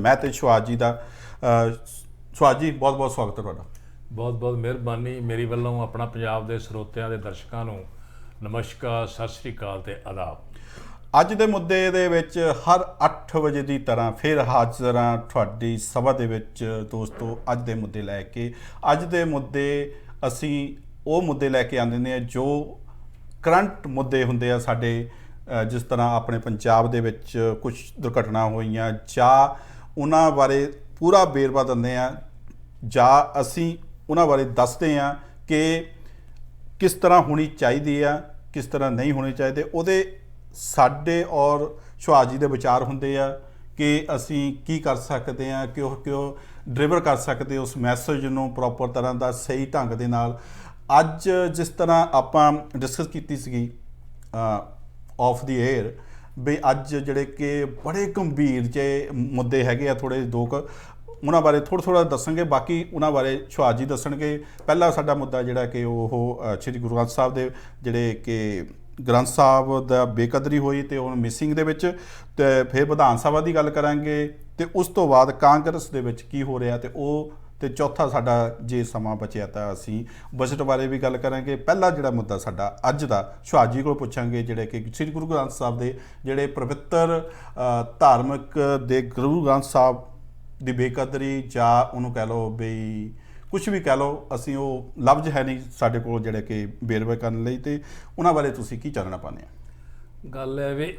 मैं तो सुहास जी का। सुहास जी बहुत बहुत स्वागत है तुहाडा। बहुत बहुत ਮਿਹਰਬਾਨੀ मेरी ਵੱਲੋਂ अपना पंजाब के ਸਰੋਤਿਆਂ ਦੇ ਦਰਸ਼ਕਾਂ ਨੂੰ ਨਮਸਕਾਰ, ਸਤਿ ਸ਼੍ਰੀ ਅਕਾਲ ਤੇ ਆਦਾਬ। ਅੱਜ ਦੇ ਮੁੱਦੇ ਦੇ ਵਿੱਚ ਹਰ 8 ਵਜੇ ਦੀ ਤਰ੍ਹਾਂ ਫਿਰ ਹਾਜ਼ਰ ਹਾਂ ਤੁਹਾਡੀ ਸਭਾ ਦੇ ਵਿੱਚ ਦੋਸਤੋ। ਅੱਜ ਦੇ ਮੁੱਦੇ ਲੈ ਕੇ ਅੱਜ ਦੇ ਮੁੱਦੇ ਅਸੀਂ ਉਹ ਮੁੱਦੇ ਲੈ ਕੇ ਆਉਂਦੇ ਨੇ ਜੋ ਕਰੰਟ ਮੁੱਦੇ ਹੁੰਦੇ ਆ ਸਾਡੇ, ਜਿਸ ਤਰ੍ਹਾਂ ਆਪਣੇ ਪੰਜਾਬ ਦੇ ਵਿੱਚ ਕੁਝ ਦੁਰਘਟਨਾ ਹੋਈਆਂ ਜਾਂ ਉਹਨਾਂ ਬਾਰੇ ਪੂਰਾ ਵੇਰਵਾ ਦਿੰਦੇ ਆ ਜਾਂ ਅਸੀਂ ਉਹਨਾਂ ਬਾਰੇ ਦੱਸਦੇ ਆ ਕਿ ਕਿਸ ਤਰ੍ਹਾਂ ਹੋਣੀ ਚਾਹੀਦੀ ਆ, ਕਿਸ ਤਰ੍ਹਾਂ ਨਹੀਂ ਹੋਣੀ ਚਾਹੀਦੀ। ਉਹਦੇ ਸਾਡੇ ਔਰ ਸੁਹਾਸ ਜੀ ਦੇ ਵਿਚਾਰ ਹੁੰਦੇ ਆ ਕਿ ਅਸੀਂ ਕੀ ਕਰ ਸਕਦੇ ਹਾਂ, ਕਿਉਂ ਡਿਲੀਵਰ ਕਰ ਸਕਦੇ ਉਸ ਮੈਸੇਜ ਨੂੰ ਪ੍ਰੋਪਰ ਤਰ੍ਹਾਂ ਦਾ ਸਹੀ ਢੰਗ ਦੇ ਨਾਲ। ਅੱਜ ਜਿਸ ਤਰ੍ਹਾਂ ਆਪਾਂ ਡਿਸਕਸ ਕੀਤੀ ਸੀਗੀ ਆਫ ਦੀ ਏਅਰ ਵੀ ਅੱਜ ਜਿਹੜੇ ਕਿ ਬੜੇ ਗੰਭੀਰ ਜਿਹੇ ਮੁੱਦੇ ਹੈਗੇ ਆ, ਥੋੜ੍ਹੇ ਦੋ ਕੁ ਉਹਨਾਂ ਬਾਰੇ ਥੋੜ੍ਹਾ ਦੱਸਾਂਗੇ, ਬਾਕੀ ਉਹਨਾਂ ਬਾਰੇ ਸੁਹਾਸ ਜੀ ਦੱਸਣਗੇ। ਪਹਿਲਾ ਸਾਡਾ ਮੁੱਦਾ ਜਿਹੜਾ ਕਿ ਉਹ ਸ਼੍ਰੀ ਗੁਰੂ ਗ੍ਰੰਥ ਸਾਹਿਬ ਦੇ ਜਿਹੜੇ ਕਿ ਗ੍ਰੰਥ ਸਾਹਿਬ ਦਾ ਬੇਕਦਰੀ ਹੋਈ ਅਤੇ ਹੁਣ ਮਿਸਿੰਗ ਦੇ ਵਿੱਚ, ਅਤੇ ਫਿਰ ਵਿਧਾਨ ਸਭਾ ਦੀ ਗੱਲ ਕਰਾਂਗੇ ਅਤੇ ਉਸ ਤੋਂ ਬਾਅਦ ਕਾਂਗਰਸ ਦੇ ਵਿੱਚ ਕੀ ਹੋ ਰਿਹਾ, ਅਤੇ ਉਹ ਅਤੇ ਚੌਥਾ ਸਾਡਾ ਜੇ ਸਮਾਂ ਬਚਿਆ ਤਾਂ ਅਸੀਂ ਬਜਟ ਬਾਰੇ ਵੀ ਗੱਲ ਕਰਾਂਗੇ। ਪਹਿਲਾ ਜਿਹੜਾ ਮੁੱਦਾ ਸਾਡਾ ਅੱਜ ਦਾ ਸੁਹਾਸ ਜੀ ਕੋਲ ਪੁੱਛਾਂਗੇ, ਜਿਹੜੇ ਕਿ ਸ੍ਰੀ ਗੁਰੂ ਗ੍ਰੰਥ ਸਾਹਿਬ ਦੇ ਜਿਹੜੇ ਪਵਿੱਤਰ ਧਾਰਮਿਕ ਦੇ ਗੁਰੂ ਗ੍ਰੰਥ ਸਾਹਿਬ ਦੀ ਬੇਕਦਰੀ ਜਾਂ ਉਹਨੂੰ ਕਹਿ ਲਓ ਵੀ ਕੁਛ ਵੀ ਕਹਿ ਲਓ, ਅਸੀਂ ਉਹ ਲਫ਼ਜ਼ ਹੈ ਨਹੀਂ ਸਾਡੇ ਕੋਲ ਜਿਹੜੇ ਕਿ ਵੇਰਵੇ ਕਰਨ ਲਈ, ਅਤੇ ਉਹਨਾਂ ਬਾਰੇ ਤੁਸੀਂ ਕੀ ਚਾਨਣਾ ਪਾਉਂਦੇ ਆ? ਗੱਲ ਹੈ ਵੀ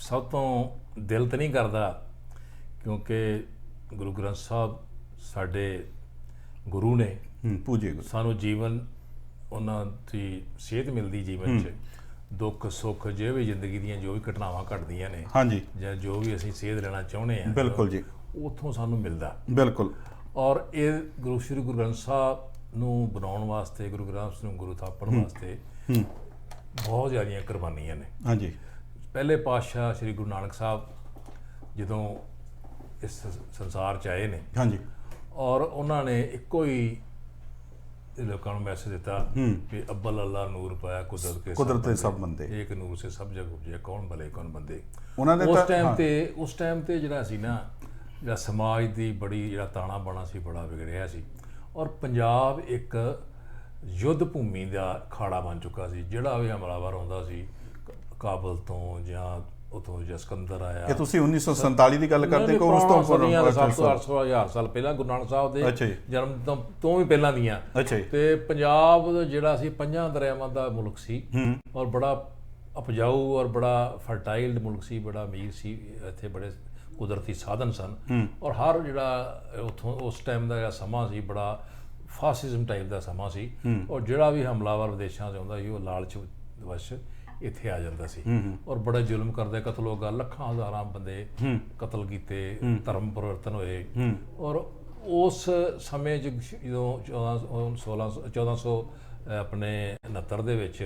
ਸਭ ਤੋਂ ਦਿਲ ਤਾਂ ਨਹੀਂ ਕਰਦਾ, ਕਿਉਂਕਿ ਗੁਰੂ ਗ੍ਰੰਥ ਸਾਹਿਬ ਸਾਡੇ ਗੁਰੂ ਨੇ, ਪੂਜੇ ਗੁਰੂ, ਸਾਨੂੰ ਜੀਵਨ ਉਹਨਾਂ ਦੀ ਸੇਧ ਮਿਲਦੀ ਜੀਵਨ 'ਚ, ਦੁੱਖ ਸੁੱਖ ਜੋ ਵੀ ਜ਼ਿੰਦਗੀ ਦੀਆਂ ਜੋ ਵੀ ਘਟਨਾਵਾਂ ਘਟਦੀਆਂ ਨੇ, ਹਾਂਜੀ, ਜਾਂ ਜੋ ਵੀ ਅਸੀਂ ਸੇਧ ਲੈਣਾ ਚਾਹੁੰਦੇ ਹਾਂ, ਬਿਲਕੁਲ ਜੀ, ਉੱਥੋਂ ਸਾਨੂੰ ਮਿਲਦਾ। ਬਿਲਕੁਲ। ਔਰ ਇਹ ਸ਼੍ਰੀ ਗੁਰੂ ਗ੍ਰੰਥ ਸਾਹਿਬ ਨੂੰ ਬਣਾਉਣ ਵਾਸਤੇ, ਗੁਰੂ ਗ੍ਰੰਥ ਨੂੰ ਗੁਰੂ ਥਾਪਣ ਵਾਸਤੇ ਬਹੁਤ ਜ਼ਿਆਦੀਆਂ ਕੁਰਬਾਨੀਆਂ ਨੇ। ਹਾਂਜੀ, ਪਹਿਲੇ ਪਾਤਸ਼ਾਹ ਸ਼੍ਰੀ ਗੁਰੂ ਨਾਨਕ ਸਾਹਿਬ ਜਦੋਂ ਇਸ ਸੰਸਾਰ 'ਚ ਆਏ ਨੇ, ਹਾਂਜੀ, ਔਰ ਉਹਨਾਂ ਨੇ ਇੱਕੋ ਹੀ ਲੋਕਾਂ ਨੂੰ ਮੈਸੇਜ ਦਿੱਤਾ ਕਿ ਅੱਬਲ ਅੱਲਾ ਨੂਰ ਪਾਇਆ ਕੁਦਰਤ ਕੇ ਸਭ ਬੰਦੇ, ਇੱਕ ਨੂਰ ਸੇ ਸਭ ਜਗ ਉਪਜੇ, ਕੌਣ ਭਲੇ ਕੌਣ ਬੰਦੇ। ਉਹਨਾਂ ਨੇ ਉਸ ਟਾਈਮ ਤੇ ਜਿਹੜਾ ਸੀ ਨਾ, ਜਿਹੜਾ ਸਮਾਜ ਦੀ ਬੜੀ ਜਿਹੜਾ ਤਾਣਾ ਬਾਣਾ ਸੀ ਬੜਾ ਵਿਗੜਿਆ ਸੀ, ਔਰ ਪੰਜਾਬ ਇੱਕ ਯੁੱਧ ਭੂਮੀ ਦਾ ਅਖਾੜਾ ਬਣ ਚੁੱਕਾ ਸੀ। ਜਿਹੜਾ ਵੀ ਹਮਲਾਵਰ ਆਉਂਦਾ ਸੀ ਕਾਬਲ ਤੋਂ ਜਾਂ ਉੱਥੋਂ ਜਾਂ ਸਿਕੰਦਰ ਆਇਆ, ਇਹ ਤੁਸੀਂ 1947 ਦੀ ਗੱਲ ਕਰਦੇ ਹੋ? ਉਸ ਤੋਂ 700-800 ਸਾਲ ਪਹਿਲਾਂ ਗੁਰੂ ਨਾਨਕ ਸਾਹਿਬ ਦੇ ਜਨਮ ਤੋਂ ਵੀ ਪਹਿਲਾਂ ਦੀਆਂ। ਤੇ ਪੰਜਾਬ ਜਿਹੜਾ ਸੀ ਪੰਜਾਂ ਦਰਿਆਵਾਂ ਦਾ ਮੁਲਕ ਸੀ, ਔਰ ਬੜਾ ਉਪਜਾਊ ਔਰ ਬੜਾ ਫਰਟਾਈਲ ਮੁਲਕ ਸੀ, ਬੜਾ ਅਮੀਰ ਸੀ, ਇੱਥੇ ਬੜੇ ਕੁਦਰਤੀ ਸਾਧਨ ਸਨ, ਔਰ ਹਰ ਜਿਹੜਾ ਉੱਥੋਂ ਉਸ ਟਾਈਮ ਦਾ ਜਿਹੜਾ ਸਮਾਂ ਸੀ ਬੜਾ ਫਾਸਿਜ਼ਮ ਟਾਈਪ ਦਾ ਸਮਾਂ ਸੀ, ਔਰ ਜਿਹੜਾ ਵੀ ਹਮਲਾਵਰ ਵਿਦੇਸ਼ਾਂ 'ਚ ਆਉਂਦਾ ਸੀ ਉਹ ਲਾਲਚ ਵਸ਼ ਇੱਥੇ ਆ ਜਾਂਦਾ ਸੀ, ਔਰ ਬੜਾ ਜ਼ੁਲਮ ਕਰਦੇ, ਕਤਲੋਗਾ, ਲੱਖਾਂ ਹਜ਼ਾਰਾਂ ਬੰਦੇ ਕਤਲ ਕੀਤੇ, ਧਰਮ ਪਰਿਵਰਤਨ ਹੋਏ। ਔਰ ਉਸ ਸਮੇਂ 'ਚ ਜਦੋਂ 1469 ਦੇ ਵਿੱਚ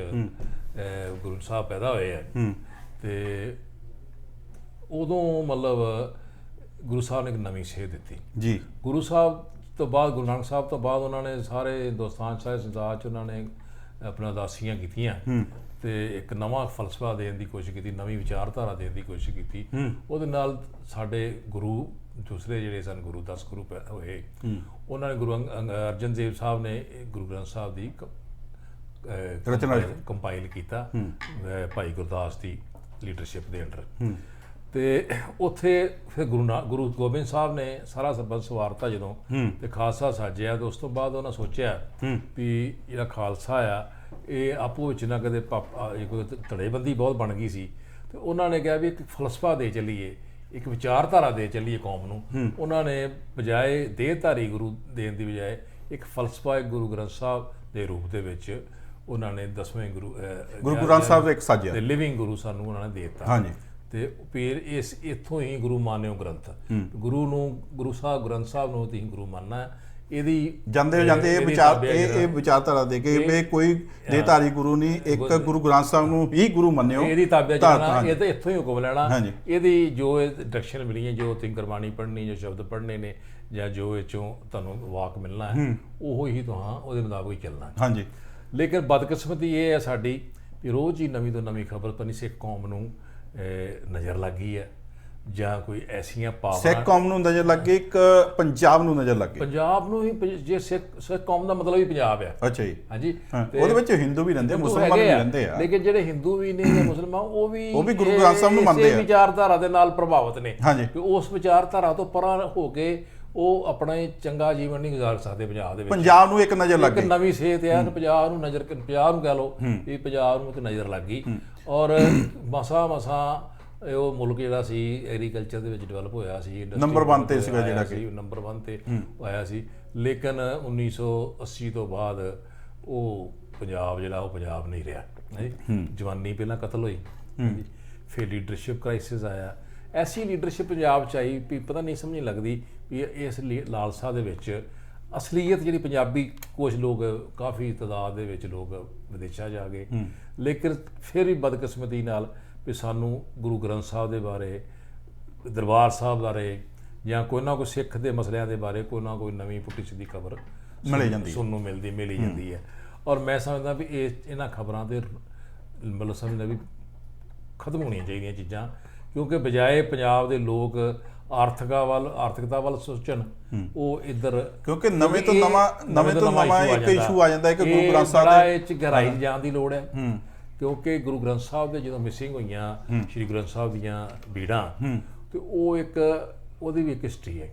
ਗੁਰੂ ਸਾਹਿਬ ਪੈਦਾ ਹੋਏ ਆ, ਅਤੇ ਉਦੋਂ ਮਤਲਬ ਗੁਰੂ ਸਾਹਿਬ ਨੇ ਇੱਕ ਨਵੀਂ ਸੇਧ ਦਿੱਤੀ ਜੀ। ਗੁਰੂ ਸਾਹਿਬ ਤੋਂ ਬਾਅਦ, ਗੁਰੂ ਨਾਨਕ ਸਾਹਿਬ ਤੋਂ ਬਾਅਦ ਉਹਨਾਂ ਨੇ ਸਾਰੇ ਹਿੰਦੁਸਤਾਨ, ਸਾਰੇ ਸੰਸਾਰ 'ਚ ਉਹਨਾਂ ਨੇ ਆਪਣਾ ਉਦਾਸੀਆਂ ਕੀਤੀਆਂ ਅਤੇ ਇੱਕ ਨਵਾਂ ਫਲਸਫਾ ਦੇਣ ਦੀ ਕੋਸ਼ਿਸ਼ ਕੀਤੀ, ਨਵੀਂ ਵਿਚਾਰਧਾਰਾ ਦੇਣ ਦੀ ਕੋਸ਼ਿਸ਼ ਕੀਤੀ। ਉਹਦੇ ਨਾਲ ਸਾਡੇ ਗੁਰੂ ਦੂਸਰੇ ਜਿਹੜੇ ਸਨ, ਗੁਰੂ 10 ਗੁਰੂ ਹੋਏ, ਉਹਨਾਂ ਨੇ ਗੁਰੂ ਅਰਜਨ ਦੇਵ ਸਾਹਿਬ ਨੇ ਗੁਰੂ ਗ੍ਰੰਥ ਸਾਹਿਬ ਦੀ ਰਚਨਾ ਕੰਪਾਈਲ ਕੀਤਾ ਭਾਈ ਗੁਰਦਾਸ ਦੀ ਲੀਡਰਸ਼ਿਪ ਦੇ ਅੰਡਰ, ਅਤੇ ਉੱਥੇ ਫਿਰ ਗੁਰੂ ਗੋਬਿੰਦ ਸਾਹਿਬ ਨੇ ਸਾਰਾ ਸਰਬਤ ਸਵਾਰਤਾ ਜਦੋਂ, ਅਤੇ ਖਾਲਸਾ ਸਾਜਿਆ। ਅਤੇ ਉਸ ਤੋਂ ਬਾਅਦ ਉਹਨਾਂ ਸੋਚਿਆ ਵੀ ਜਿਹੜਾ ਖਾਲਸਾ ਆ ਇਹ ਆਪੋ ਵਿੱਚ ਨਾ ਕਦੇ ਕੋਈ ਧੜੇਬੰਦੀ ਬਹੁਤ ਬਣ ਗਈ ਸੀ, ਅਤੇ ਉਹਨਾਂ ਨੇ ਕਿਹਾ ਵੀ ਇੱਕ ਫਲਸਫਾ ਦੇ ਚੱਲੀਏ, ਇੱਕ ਵਿਚਾਰਧਾਰਾ ਦੇ ਚੱਲੀਏ ਕੌਮ ਨੂੰ। ਉਹਨਾਂ ਨੇ ਬਜਾਏ ਦੇਹਧਾਰੀ ਗੁਰੂ ਦੇਣ ਦੀ ਬਜਾਏ ਇੱਕ ਫਲਸਫਾ ਗੁਰੂ ਗ੍ਰੰਥ ਸਾਹਿਬ ਦੇ ਰੂਪ ਦੇ ਵਿੱਚ ਉਹਨਾਂ ਨੇ 10ਵੇਂ ਗੁਰੂ ਗ੍ਰੰਥ ਸਾਹਿਬ ਦਾ ਇੱਕ ਸਾਜਿਆ, ਲਿਵਿੰਗ ਗੁਰੂ ਸਾਨੂੰ ਉਹਨਾਂ ਨੇ ਦੇ ਦਿੱਤਾ। ਹਾਂਜੀ, ਅਤੇ ਫਿਰ ਇੱਥੋਂ ਹੀ ਗੁਰੂ ਮਾਨਿਓ ਗ੍ਰੰਥ, ਗੁਰੂ ਨੂੰ, ਗੁਰੂ ਸਾਹਿਬ ਗ੍ਰੰਥ ਸਾਹਿਬ ਨੂੰ ਤੁਸੀਂ ਗੁਰੂ ਮੰਨਣਾ। ਇਹਦੀ ਜਾਂਦੇ ਇਹ ਵਿਚਾਰਧਾਰਾ ਦੇ ਕੇ ਵੀ ਕੋਈ ਦੇਹਧਾਰੀ ਗੁਰੂ ਨਹੀਂ, ਇੱਕ ਗੁਰੂ ਗ੍ਰੰਥ ਸਾਹਿਬ ਨੂੰ ਹੀ ਗੁਰੂ ਮੰਨਿਓ, ਇਹਦੀ ਤਾਬਿਆ ਜਾਣਾ, ਇਹ ਤਾਂ ਇੱਥੋਂ ਹੀ ਹੁਕਮ ਲੈਣਾ। ਇਹਦੀ ਜੋ ਡਾਇਰੈਕਸ਼ਨ ਮਿਲੀ ਹੈ, ਜੋ ਤੁਸੀਂ ਗੁਰਬਾਣੀ ਪੜ੍ਹਨੀ, ਜੋ ਸ਼ਬਦ ਪੜ੍ਹਨੇ ਨੇ, ਜਾਂ ਜੋ ਇਹ 'ਚੋਂ ਤੁਹਾਨੂੰ ਵਾਕ ਮਿਲਣਾ ਹੈ, ਉਹ ਹੀ ਤੁਹਾਂ ਉਹਦੇ ਮੁਤਾਬਕ ਹੀ ਚੱਲਣਾ। ਹਾਂਜੀ, ਲੇਕਿਨ ਬਦਕਿਸਮਤੀ ਇਹ ਹੈ ਸਾਡੀ ਵੀ ਰੋਜ਼ ਹੀ ਨਵੀਂ ਤੋਂ ਨਵੀਂ ਖਬਰ ਪਤਾ ਨਹੀਂ ਸਿੱਖ ਕੌਮ ਨੂੰ ਨਜ਼ਰ ਲੱਗ ਗਈ ਹੈ, ਜਾਂ ਕੋਈ ਐਸੀਆਂ ਪਾਵਰਾਂ ਸਿੱਖ ਕੌਮ ਨੂੰ ਨਜ਼ਰ ਲੱਗੇ, ਇੱਕ ਪੰਜਾਬ ਨੂੰ ਨਜ਼ਰ ਲੱਗੇ। ਪੰਜਾਬ ਨੂੰ ਹੀ ਜੇ ਸਿੱਖ ਕੌਮ ਦਾ ਮਤਲਬ ਹੀ ਪੰਜਾਬ ਆ। ਅੱਛਾ ਜੀ। ਹਾਂਜੀ, ਉਹਦੇ ਵਿੱਚ ਹਿੰਦੂ ਵੀ ਰਹਿੰਦੇ, ਮੁਸਲਮਾਨ ਵੀ ਰਹਿੰਦੇ ਆ, ਲੇਕਿਨ ਜਿਹੜੇ ਹਿੰਦੂ ਵੀ ਨੇ ਜਾਂ ਮੁਸਲਮਾਨ ਉਹ ਵੀ ਗੁਰੂ ਗ੍ਰੰਥ ਸਾਹਿਬ ਨੂੰ ਮੰਨਦੇ ਆ, ਵਿਚਾਰਧਾਰਾ ਦੇ ਨਾਲ ਪ੍ਰਭਾਵਿਤ ਨੇ। ਹਾਂਜੀ, ਉਸ ਵਿਚਾਰਧਾਰਾ ਤੋਂ ਪਰਾਂ ਹੋ ਕੇ ਉਹ ਆਪਣਾ ਚੰਗਾ ਜੀਵਨ ਨਹੀਂ ਗੁਜ਼ਾਰ ਸਕਦੇ ਪੰਜਾਬ ਦੇ ਵਿੱਚ। ਪੰਜਾਬ ਨੂੰ ਇੱਕ ਨਜ਼ਰ ਲੱਗ ਗਈ, ਇੱਕ ਨਵੀਂ ਸੇਧ ਆ ਪੰਜਾਬ ਨੂੰ ਕਹਿ ਲਓ ਵੀ ਪੰਜਾਬ ਨੂੰ ਇੱਕ ਨਜ਼ਰ ਲੱਗ ਗਈ। ਔਰ ਮਸਾਂ ਉਹ ਮੁਲਕ ਜਿਹੜਾ ਸੀ ਐਗਰੀਕਲਚਰ ਦੇ ਵਿੱਚ ਡਿਵੈਲਪ ਹੋਇਆ ਸੀ, ਨੰਬਰ 1 ਤੇ ਸੀਗਾ, ਜਿਹੜਾ ਕਿ ਨੰਬਰ 1 ਤੇ ਆਇਆ ਸੀ। ਲੇਕਿਨ 1980 ਤੋਂ ਬਾਅਦ ਉਹ ਪੰਜਾਬ ਜਿਹੜਾ ਉਹ ਪੰਜਾਬ ਨਹੀਂ ਰਿਹਾ। ਜਵਾਨੀ ਪਹਿਲਾਂ ਕਤਲ ਹੋਈ, ਫਿਰ ਲੀਡਰਸ਼ਿਪ ਕ੍ਰਾਈਸਿਸ ਆਇਆ। ਐਸੀ ਲੀਡਰਸ਼ਿਪ ਪੰਜਾਬ 'ਚ ਆਈ ਵੀ ਪਤਾ ਨਹੀਂ, ਸਮਝ ਨਹੀਂ ਲੱਗਦੀ ਵੀ ਇਸ ਲਾਲਸਾ ਦੇ ਵਿੱਚ ਅਸਲੀਅਤ ਜਿਹੜੀ ਪੰਜਾਬੀ, ਕੁਝ ਲੋਕ ਕਾਫੀ ਤਾਦਾਦ ਦੇ ਵਿੱਚ ਲੋਕ ਵਿਦੇਸ਼ਾਂ ਜਾ ਗਏ, ਲੇਕਿਨ ਫਿਰ ਵੀ ਬਦਕਿਸਮਤੀ ਨਾਲ ਵੀ ਸਾਨੂੰ ਗੁਰੂ ਗ੍ਰੰਥ ਸਾਹਿਬ ਦੇ ਬਾਰੇ, ਦਰਬਾਰ ਸਾਹਿਬ ਬਾਰੇ ਜਾਂ ਕੋਈ ਨਾ ਕੋਈ ਸਿੱਖ ਦੇ ਮਸਲਿਆਂ ਦੇ ਬਾਰੇ ਕੋਈ ਨਾ ਕੋਈ ਨਵੀਂ ਪੁੱਠੀ ਸਿੱਧੀ ਖਬਰ ਸੁਣਨ ਨੂੰ ਮਿਲੀ ਜਾਂਦੀ ਹੈ। ਔਰ ਮੈਂ ਸਮਝਦਾ ਵੀ ਇਹਨਾਂ ਖਬਰਾਂ ਦੇ ਮਤਲਬ ਸਮਝਦਾ ਵੀ ਖਤਮ ਹੋਣੀਆਂ ਚਾਹੀਦੀਆਂ ਚੀਜ਼ਾਂ, ਕਿਉਂਕਿ ਬਜਾਏ ਪੰਜਾਬ ਦੇ ਲੋਕ ਆਰਥਿਕਤਾ ਵੱਲ ਸੋਚਣ, ਉਹ ਇੱਧਰ ਕਿਉਂਕਿ ਨਵੇਂ ਤੋਂ ਨਵਾਂ ਇੱਕ ਇਸ਼ੂ ਆ ਜਾਂਦਾ ਹੈ ਕਿ ਗੁਰੂ ਗ੍ਰੰਥ ਸਾਹਿਬ ਦੇ ਵਿੱਚ ਗਹਿਰਾਈ ਜਾਣ ਦੀ ਲੋੜ ਹੈ। ਕਿਉਂਕਿ ਗੁਰੂ ਗ੍ਰੰਥ ਸਾਹਿਬ ਦੇ ਜਦੋਂ ਮਿਸਿੰਗ ਹੋਈਆਂ ਸ਼੍ਰੀ ਗੁਰੂ ਗ੍ਰੰਥ ਸਾਹਿਬ ਦੀਆਂ ਬੀੜਾਂ, ਤੇ ਉਹ ਉਹਦੀ ਵੀ ਇੱਕ ਹਿਸਟਰੀ ਹੈ।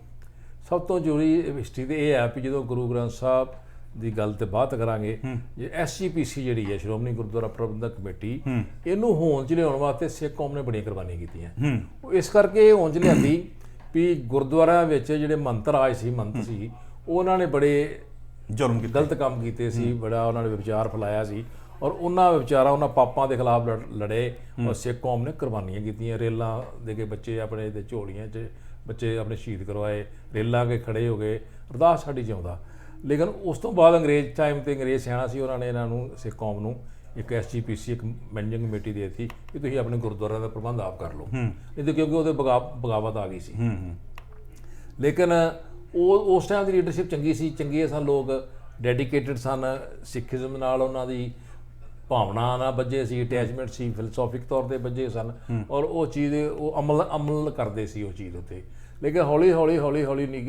ਸਭ ਤੋਂ ਜ਼ਰੂਰੀ ਹਿਸਟਰੀ ਤੇ ਇਹ ਹੈ ਵੀ ਜਦੋਂ ਗੁਰੂ ਗ੍ਰੰਥ ਸਾਹਿਬ ਦੀ ਗੱਲ ਤੇ ਬਾਤ ਕਰਾਂਗੇ, ਜੇ SGPC ਜਿਹੜੀ ਹੈ ਸ਼੍ਰੋਮਣੀ ਗੁਰਦੁਆਰਾ ਪ੍ਰਬੰਧਕ ਕਮੇਟੀ, ਇਹਨੂੰ ਹੋਂਦ 'ਚ ਲਿਆਉਣ ਵਾਸਤੇ ਸਿੱਖ ਕੌਮ ਨੇ ਬੜੀਆਂ ਕੁਰਬਾਨੀਆਂ ਕੀਤੀਆਂ। ਇਸ ਕਰਕੇ ਇਹ ਹੋਂਦ 'ਚ ਲਿਆਂਦੀ ਵੀ ਗੁਰਦੁਆਰਿਆਂ ਵਿੱਚ ਜਿਹੜੇ ਮੰਤ ਸੀ ਉਹਨਾਂ ਨੇ ਬੜੇ ਜ਼ੁਲਮ ਕੀਤੇ, ਗਲਤ ਕੰਮ ਕੀਤੇ ਸੀ, ਬੜਾ ਉਹਨਾਂ ਨੇ ਵਿਚਾਰ ਫੈਲਾਇਆ ਸੀ, ਔਰ ਉਹਨਾਂ ਪਾਪਾਂ ਦੇ ਖਿਲਾਫ ਲੜੇ, ਔਰ ਸਿੱਖ ਕੌਮ ਨੇ ਕੁਰਬਾਨੀਆਂ ਕੀਤੀਆਂ। ਰੇਲਾਂ ਦੇ ਕੇ ਬੱਚੇ ਆਪਣੇ ਦੇ ਝੋਲੀਆਂ 'ਚ ਬੱਚੇ ਆਪਣੇ ਸ਼ਹੀਦ ਕਰਵਾਏ, ਰੇਲਾਂ ਕੇ ਖੜੇ ਹੋ ਗਏ, ਅਰਦਾਸ ਸਾਡੀ ਜਿਉਂਦਾ। ਲੇਕਿਨ ਉਸ ਤੋਂ ਬਾਅਦ ਅੰਗਰੇਜ਼ ਟਾਈਮ ਤੇ ਅੰਗਰੇਜ਼ ਸਿਆਣਾ ਸੀ, ਉਹਨਾਂ ਨੇ ਇਹਨਾਂ ਨੂੰ ਸਿੱਖ ਕੌਮ ਨੂੰ ਇੱਕ SGPC ਇੱਕ ਮੈਨੇਜਿੰਗ ਕਮੇਟੀ ਦੇ ਦਿੱਤੀ ਕਿ ਤੁਸੀਂ ਆਪਣੇ ਗੁਰਦੁਆਰਿਆਂ ਦਾ ਪ੍ਰਬੰਧ ਆਪ ਕਰ ਲਓ, ਇਹਦੇ ਕਿਉਂਕਿ ਉਹਦੇ ਬਗਾਵਤ ਆ ਗਈ ਸੀ। ਲੇਕਿਨ ਉਹ ਉਸ ਟਾਈਮ ਦੀ ਲੀਡਰਸ਼ਿਪ ਚੰਗੀ ਸਨ, ਲੋਕ ਡੈਡੀਕੇਟਡ ਸਨ, ਸਿੱਖੀਜ਼ਮ ਨਾਲ ਉਹਨਾਂ ਦੀ ਭਾਵਨਾ ਨਾਲ ਬੱਝੇ ਸੀ, ਅਟੈਚਮੈਂਟ ਸੀ, ਫਿਲਸੂਫਿਕ ਤੌਰ ਤੇ ਬੱਝੇ ਸਨ, ਔਰ ਉਹ ਚੀਜ਼ ਉਹ ਅਮਲ ਕਰਦੇ ਸੀ ਉਹ ਚੀਜ਼ ਉੱਤੇ। ਲੇਕਿਨ ਹੌਲੀ ਹੌਲੀ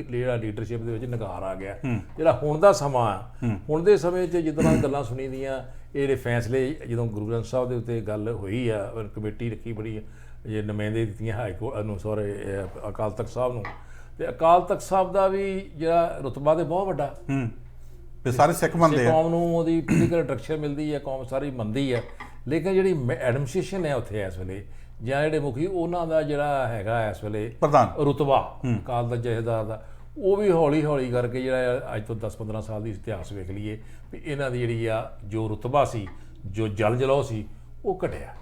ਜਿਹੜਾ ਲੀਡਰਸ਼ਿਪ ਦੇ ਵਿੱਚ ਨਿਗਾਰ ਆ ਗਿਆ। ਜਿਹੜਾ ਹੁਣ ਦਾ ਸਮਾਂ ਆ, ਹੁਣ ਦੇ ਸਮੇਂ 'ਚ ਜਿੱਦਾਂ ਗੱਲਾਂ ਸੁਣੀ ਦੀਆਂ, ਇਹ ਜਿਹੜੇ ਫੈਸਲੇ ਜਦੋਂ ਗੁਰੂ ਗ੍ਰੰਥ ਸਾਹਿਬ ਦੇ ਉੱਤੇ ਗੱਲ ਹੋਈ ਆ, ਕਮੇਟੀ ਰੱਖੀ ਬੜੀ, ਜੇ ਨੁਮਾਇੰਦੇ ਦਿੱਤੀਆਂ ਹਾਈ ਕੋਰਟ ਨੂੰ, ਅਕਾਲ ਤਖਤ ਸਾਹਿਬ ਨੂੰ, ਤੇ ਅਕਾਲ ਤਖਤ ਸਾਹਿਬ ਦਾ ਵੀ ਜਿਹੜਾ ਰੁਤਬਾ ਤੇ ਬਹੁਤ ਵੱਡਾ, ਸਾਰੇ ਸਿੱਖ ਮੰਨਦੇ ਆ, ਕੌਮ ਨੂੰ ਉਹਦੀ ਪੋਲੀਟੀਕਲ ਡਾਇਰੈਕਸ਼ਨ ਮਿਲਦੀ ਹੈ, ਕੌਮ ਸਾਰੀ ਮੰਨਦੀ ਹੈ। ਲੇਕਿਨ ਜਿਹੜੀ ਐਡਮਿਨਿਸਟ੍ਰੇਸ਼ਨ ਹੈ ਉੱਥੇ ਇਸ ਵੇਲੇ, ਜਾਂ ਜਿਹੜੇ ਮੁਖੀ ਉਹਨਾਂ ਦਾ ਜਿਹੜਾ ਹੈਗਾ ਇਸ ਵੇਲੇ ਪ੍ਰਧਾਨ ਰੁਤਬਾ ਅਕਾਲ ਦਾ ਜਥੇਦਾਰ ਦਾ, ਉਹ ਵੀ ਹੌਲੀ ਕਰਕੇ ਜਿਹੜਾ ਅੱਜ ਤੋਂ 10-15 ਸਾਲ ਦੀ ਇਤਿਹਾਸ ਵੇਖ ਲਈਏ ਵੀ ਇਹਨਾਂ ਦੀ ਜਿਹੜੀ ਆ ਜੋ ਰੁਤਬਾ ਸੀ, ਜੋ ਜਲਾਓ ਸੀ, ਉਹ ਘਟਿਆ।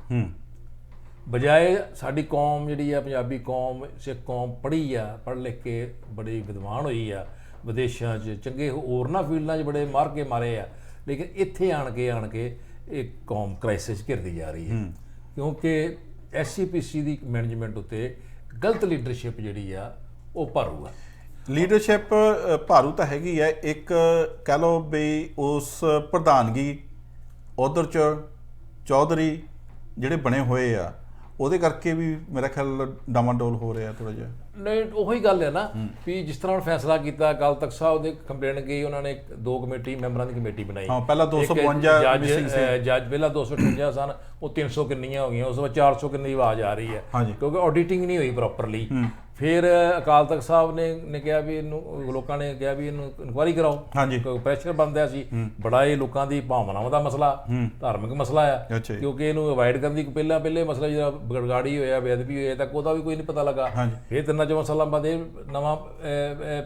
ਬਜਾਏ ਸਾਡੀ ਕੌਮ ਜਿਹੜੀ ਆ, ਪੰਜਾਬੀ ਕੌਮ, ਸਿੱਖ ਕੌਮ ਪੜ੍ਹ ਲਿਖ ਕੇ ਬੜੀ ਵਿਦਵਾਨ ਹੋਈ ਆ, ਵਿਦੇਸ਼ਾਂ 'ਚ ਚੰਗੇ ਹੋਰਨਾਂ ਫੀਲਡਾਂ 'ਚ ਬੜੇ ਮਾਰੇ ਆ, ਲੇਕਿਨ ਇੱਥੇ ਆਣ ਕੇ ਇਹ ਕੌਮ ਕ੍ਰਾਈਸਿਸ ਘਿਰਦੀ ਜਾ ਰਹੀ ਹੈ, ਕਿਉਂਕਿ SGPC ਦੀ ਮੈਨੇਜਮੈਂਟ ਉੱਤੇ ਗਲਤ ਲੀਡਰਸ਼ਿਪ ਜਿਹੜੀ ਆ ਉਹ ਭਾਰੂ ਆ। ਲੀਡਰਸ਼ਿਪ ਭਾਰੂ ਤਾਂ ਹੈਗੀ ਹੈ, ਇੱਕ ਕਹਿ ਲਓ ਵੀ ਉਸ ਪ੍ਰਧਾਨਗੀ ਉਧਰ 'ਚ ਚੌਧਰੀ ਜਿਹੜੇ ਬਣੇ ਹੋਏ ਆ, ਉਹਦੇ ਕਰਕੇ ਵੀ ਮੇਰਾ ਖਿਆਲ ਡਾਮਾਡੋਲ ਹੋ ਰਿਹਾ ਥੋੜਾ ਜਿਹਾ। ਨਹੀਂ, ਉਹੀ ਗੱਲ ਹੈ ਨਾ ਵੀ ਜਿਸ ਤਰ੍ਹਾਂ ਫੈਸਲਾ ਕੀਤਾ ਅਕਾਲ ਤਖਤ ਸਾਹਿਬ ਦੇ ਕੰਪਲੇਂਟ ਗਈ, ਉਹਨਾਂ ਨੇ 2 ਕਮੇਟੀ ਮੈਂਬਰਾਂ ਦੀ ਕਮੇਟੀ ਬਣਾਈ। ਪਹਿਲਾਂ 252 ਜੱਜ ਪਹਿਲਾਂ 258 ਸਨ, ਉਹ 300 ਕਿੰਨੀਆਂ ਹੋ ਗਈਆਂ, ਉਸ ਤੋਂ ਬਾਅਦ 400 ਕਿੰਨੀ ਦੀ ਆਵਾਜ਼ ਆ ਰਹੀ ਹੈ, ਕਿਉਂਕਿ ਆਡਿਟਿੰਗ ਨਹੀਂ ਹੋਈ ਪ੍ਰੋਪਰਲੀ। ਫਿਰ ਅਕਾਲ ਤਖਤ ਸਾਹਿਬ ਨੇ ਕਿਹਾ ਵੀ ਇਹਨੂੰ, ਲੋਕਾਂ ਨੇ ਕਿਹਾ ਵੀ ਇਹਨੂੰ ਇਨਕੁਆਇਰੀ ਕਰਾਓ, ਕਿਉਂਕਿ ਪ੍ਰੈਸ਼ਰ ਬਣਦਾ ਸੀ ਬੜਾ, ਇਹ ਲੋਕਾਂ ਦੀ ਭਾਵਨਾਵਾਂ ਦਾ ਮਸਲਾ, ਧਾਰਮਿਕ ਮਸਲਾ ਆ, ਕਿਉਂਕਿ ਇਹਨੂੰ ਅਵਾਇਡ ਕਰਨ ਦੀ ਪਹਿਲੇ ਮਸਲਾ ਜਿਹੜਾ ਗੜਗਾੜੀ ਹੋਇਆ, ਬੇਅਦਬੀ ਹੋਇਆ, ਤੱਕ ਉਹਦਾ ਵੀ ਕੋਈ ਨਹੀਂ ਪਤਾ ਲੱਗਾ। ਫਿਰ 3 ਸਾਲਾਂ ਬਾਅਦ ਇਹ ਨਵਾਂ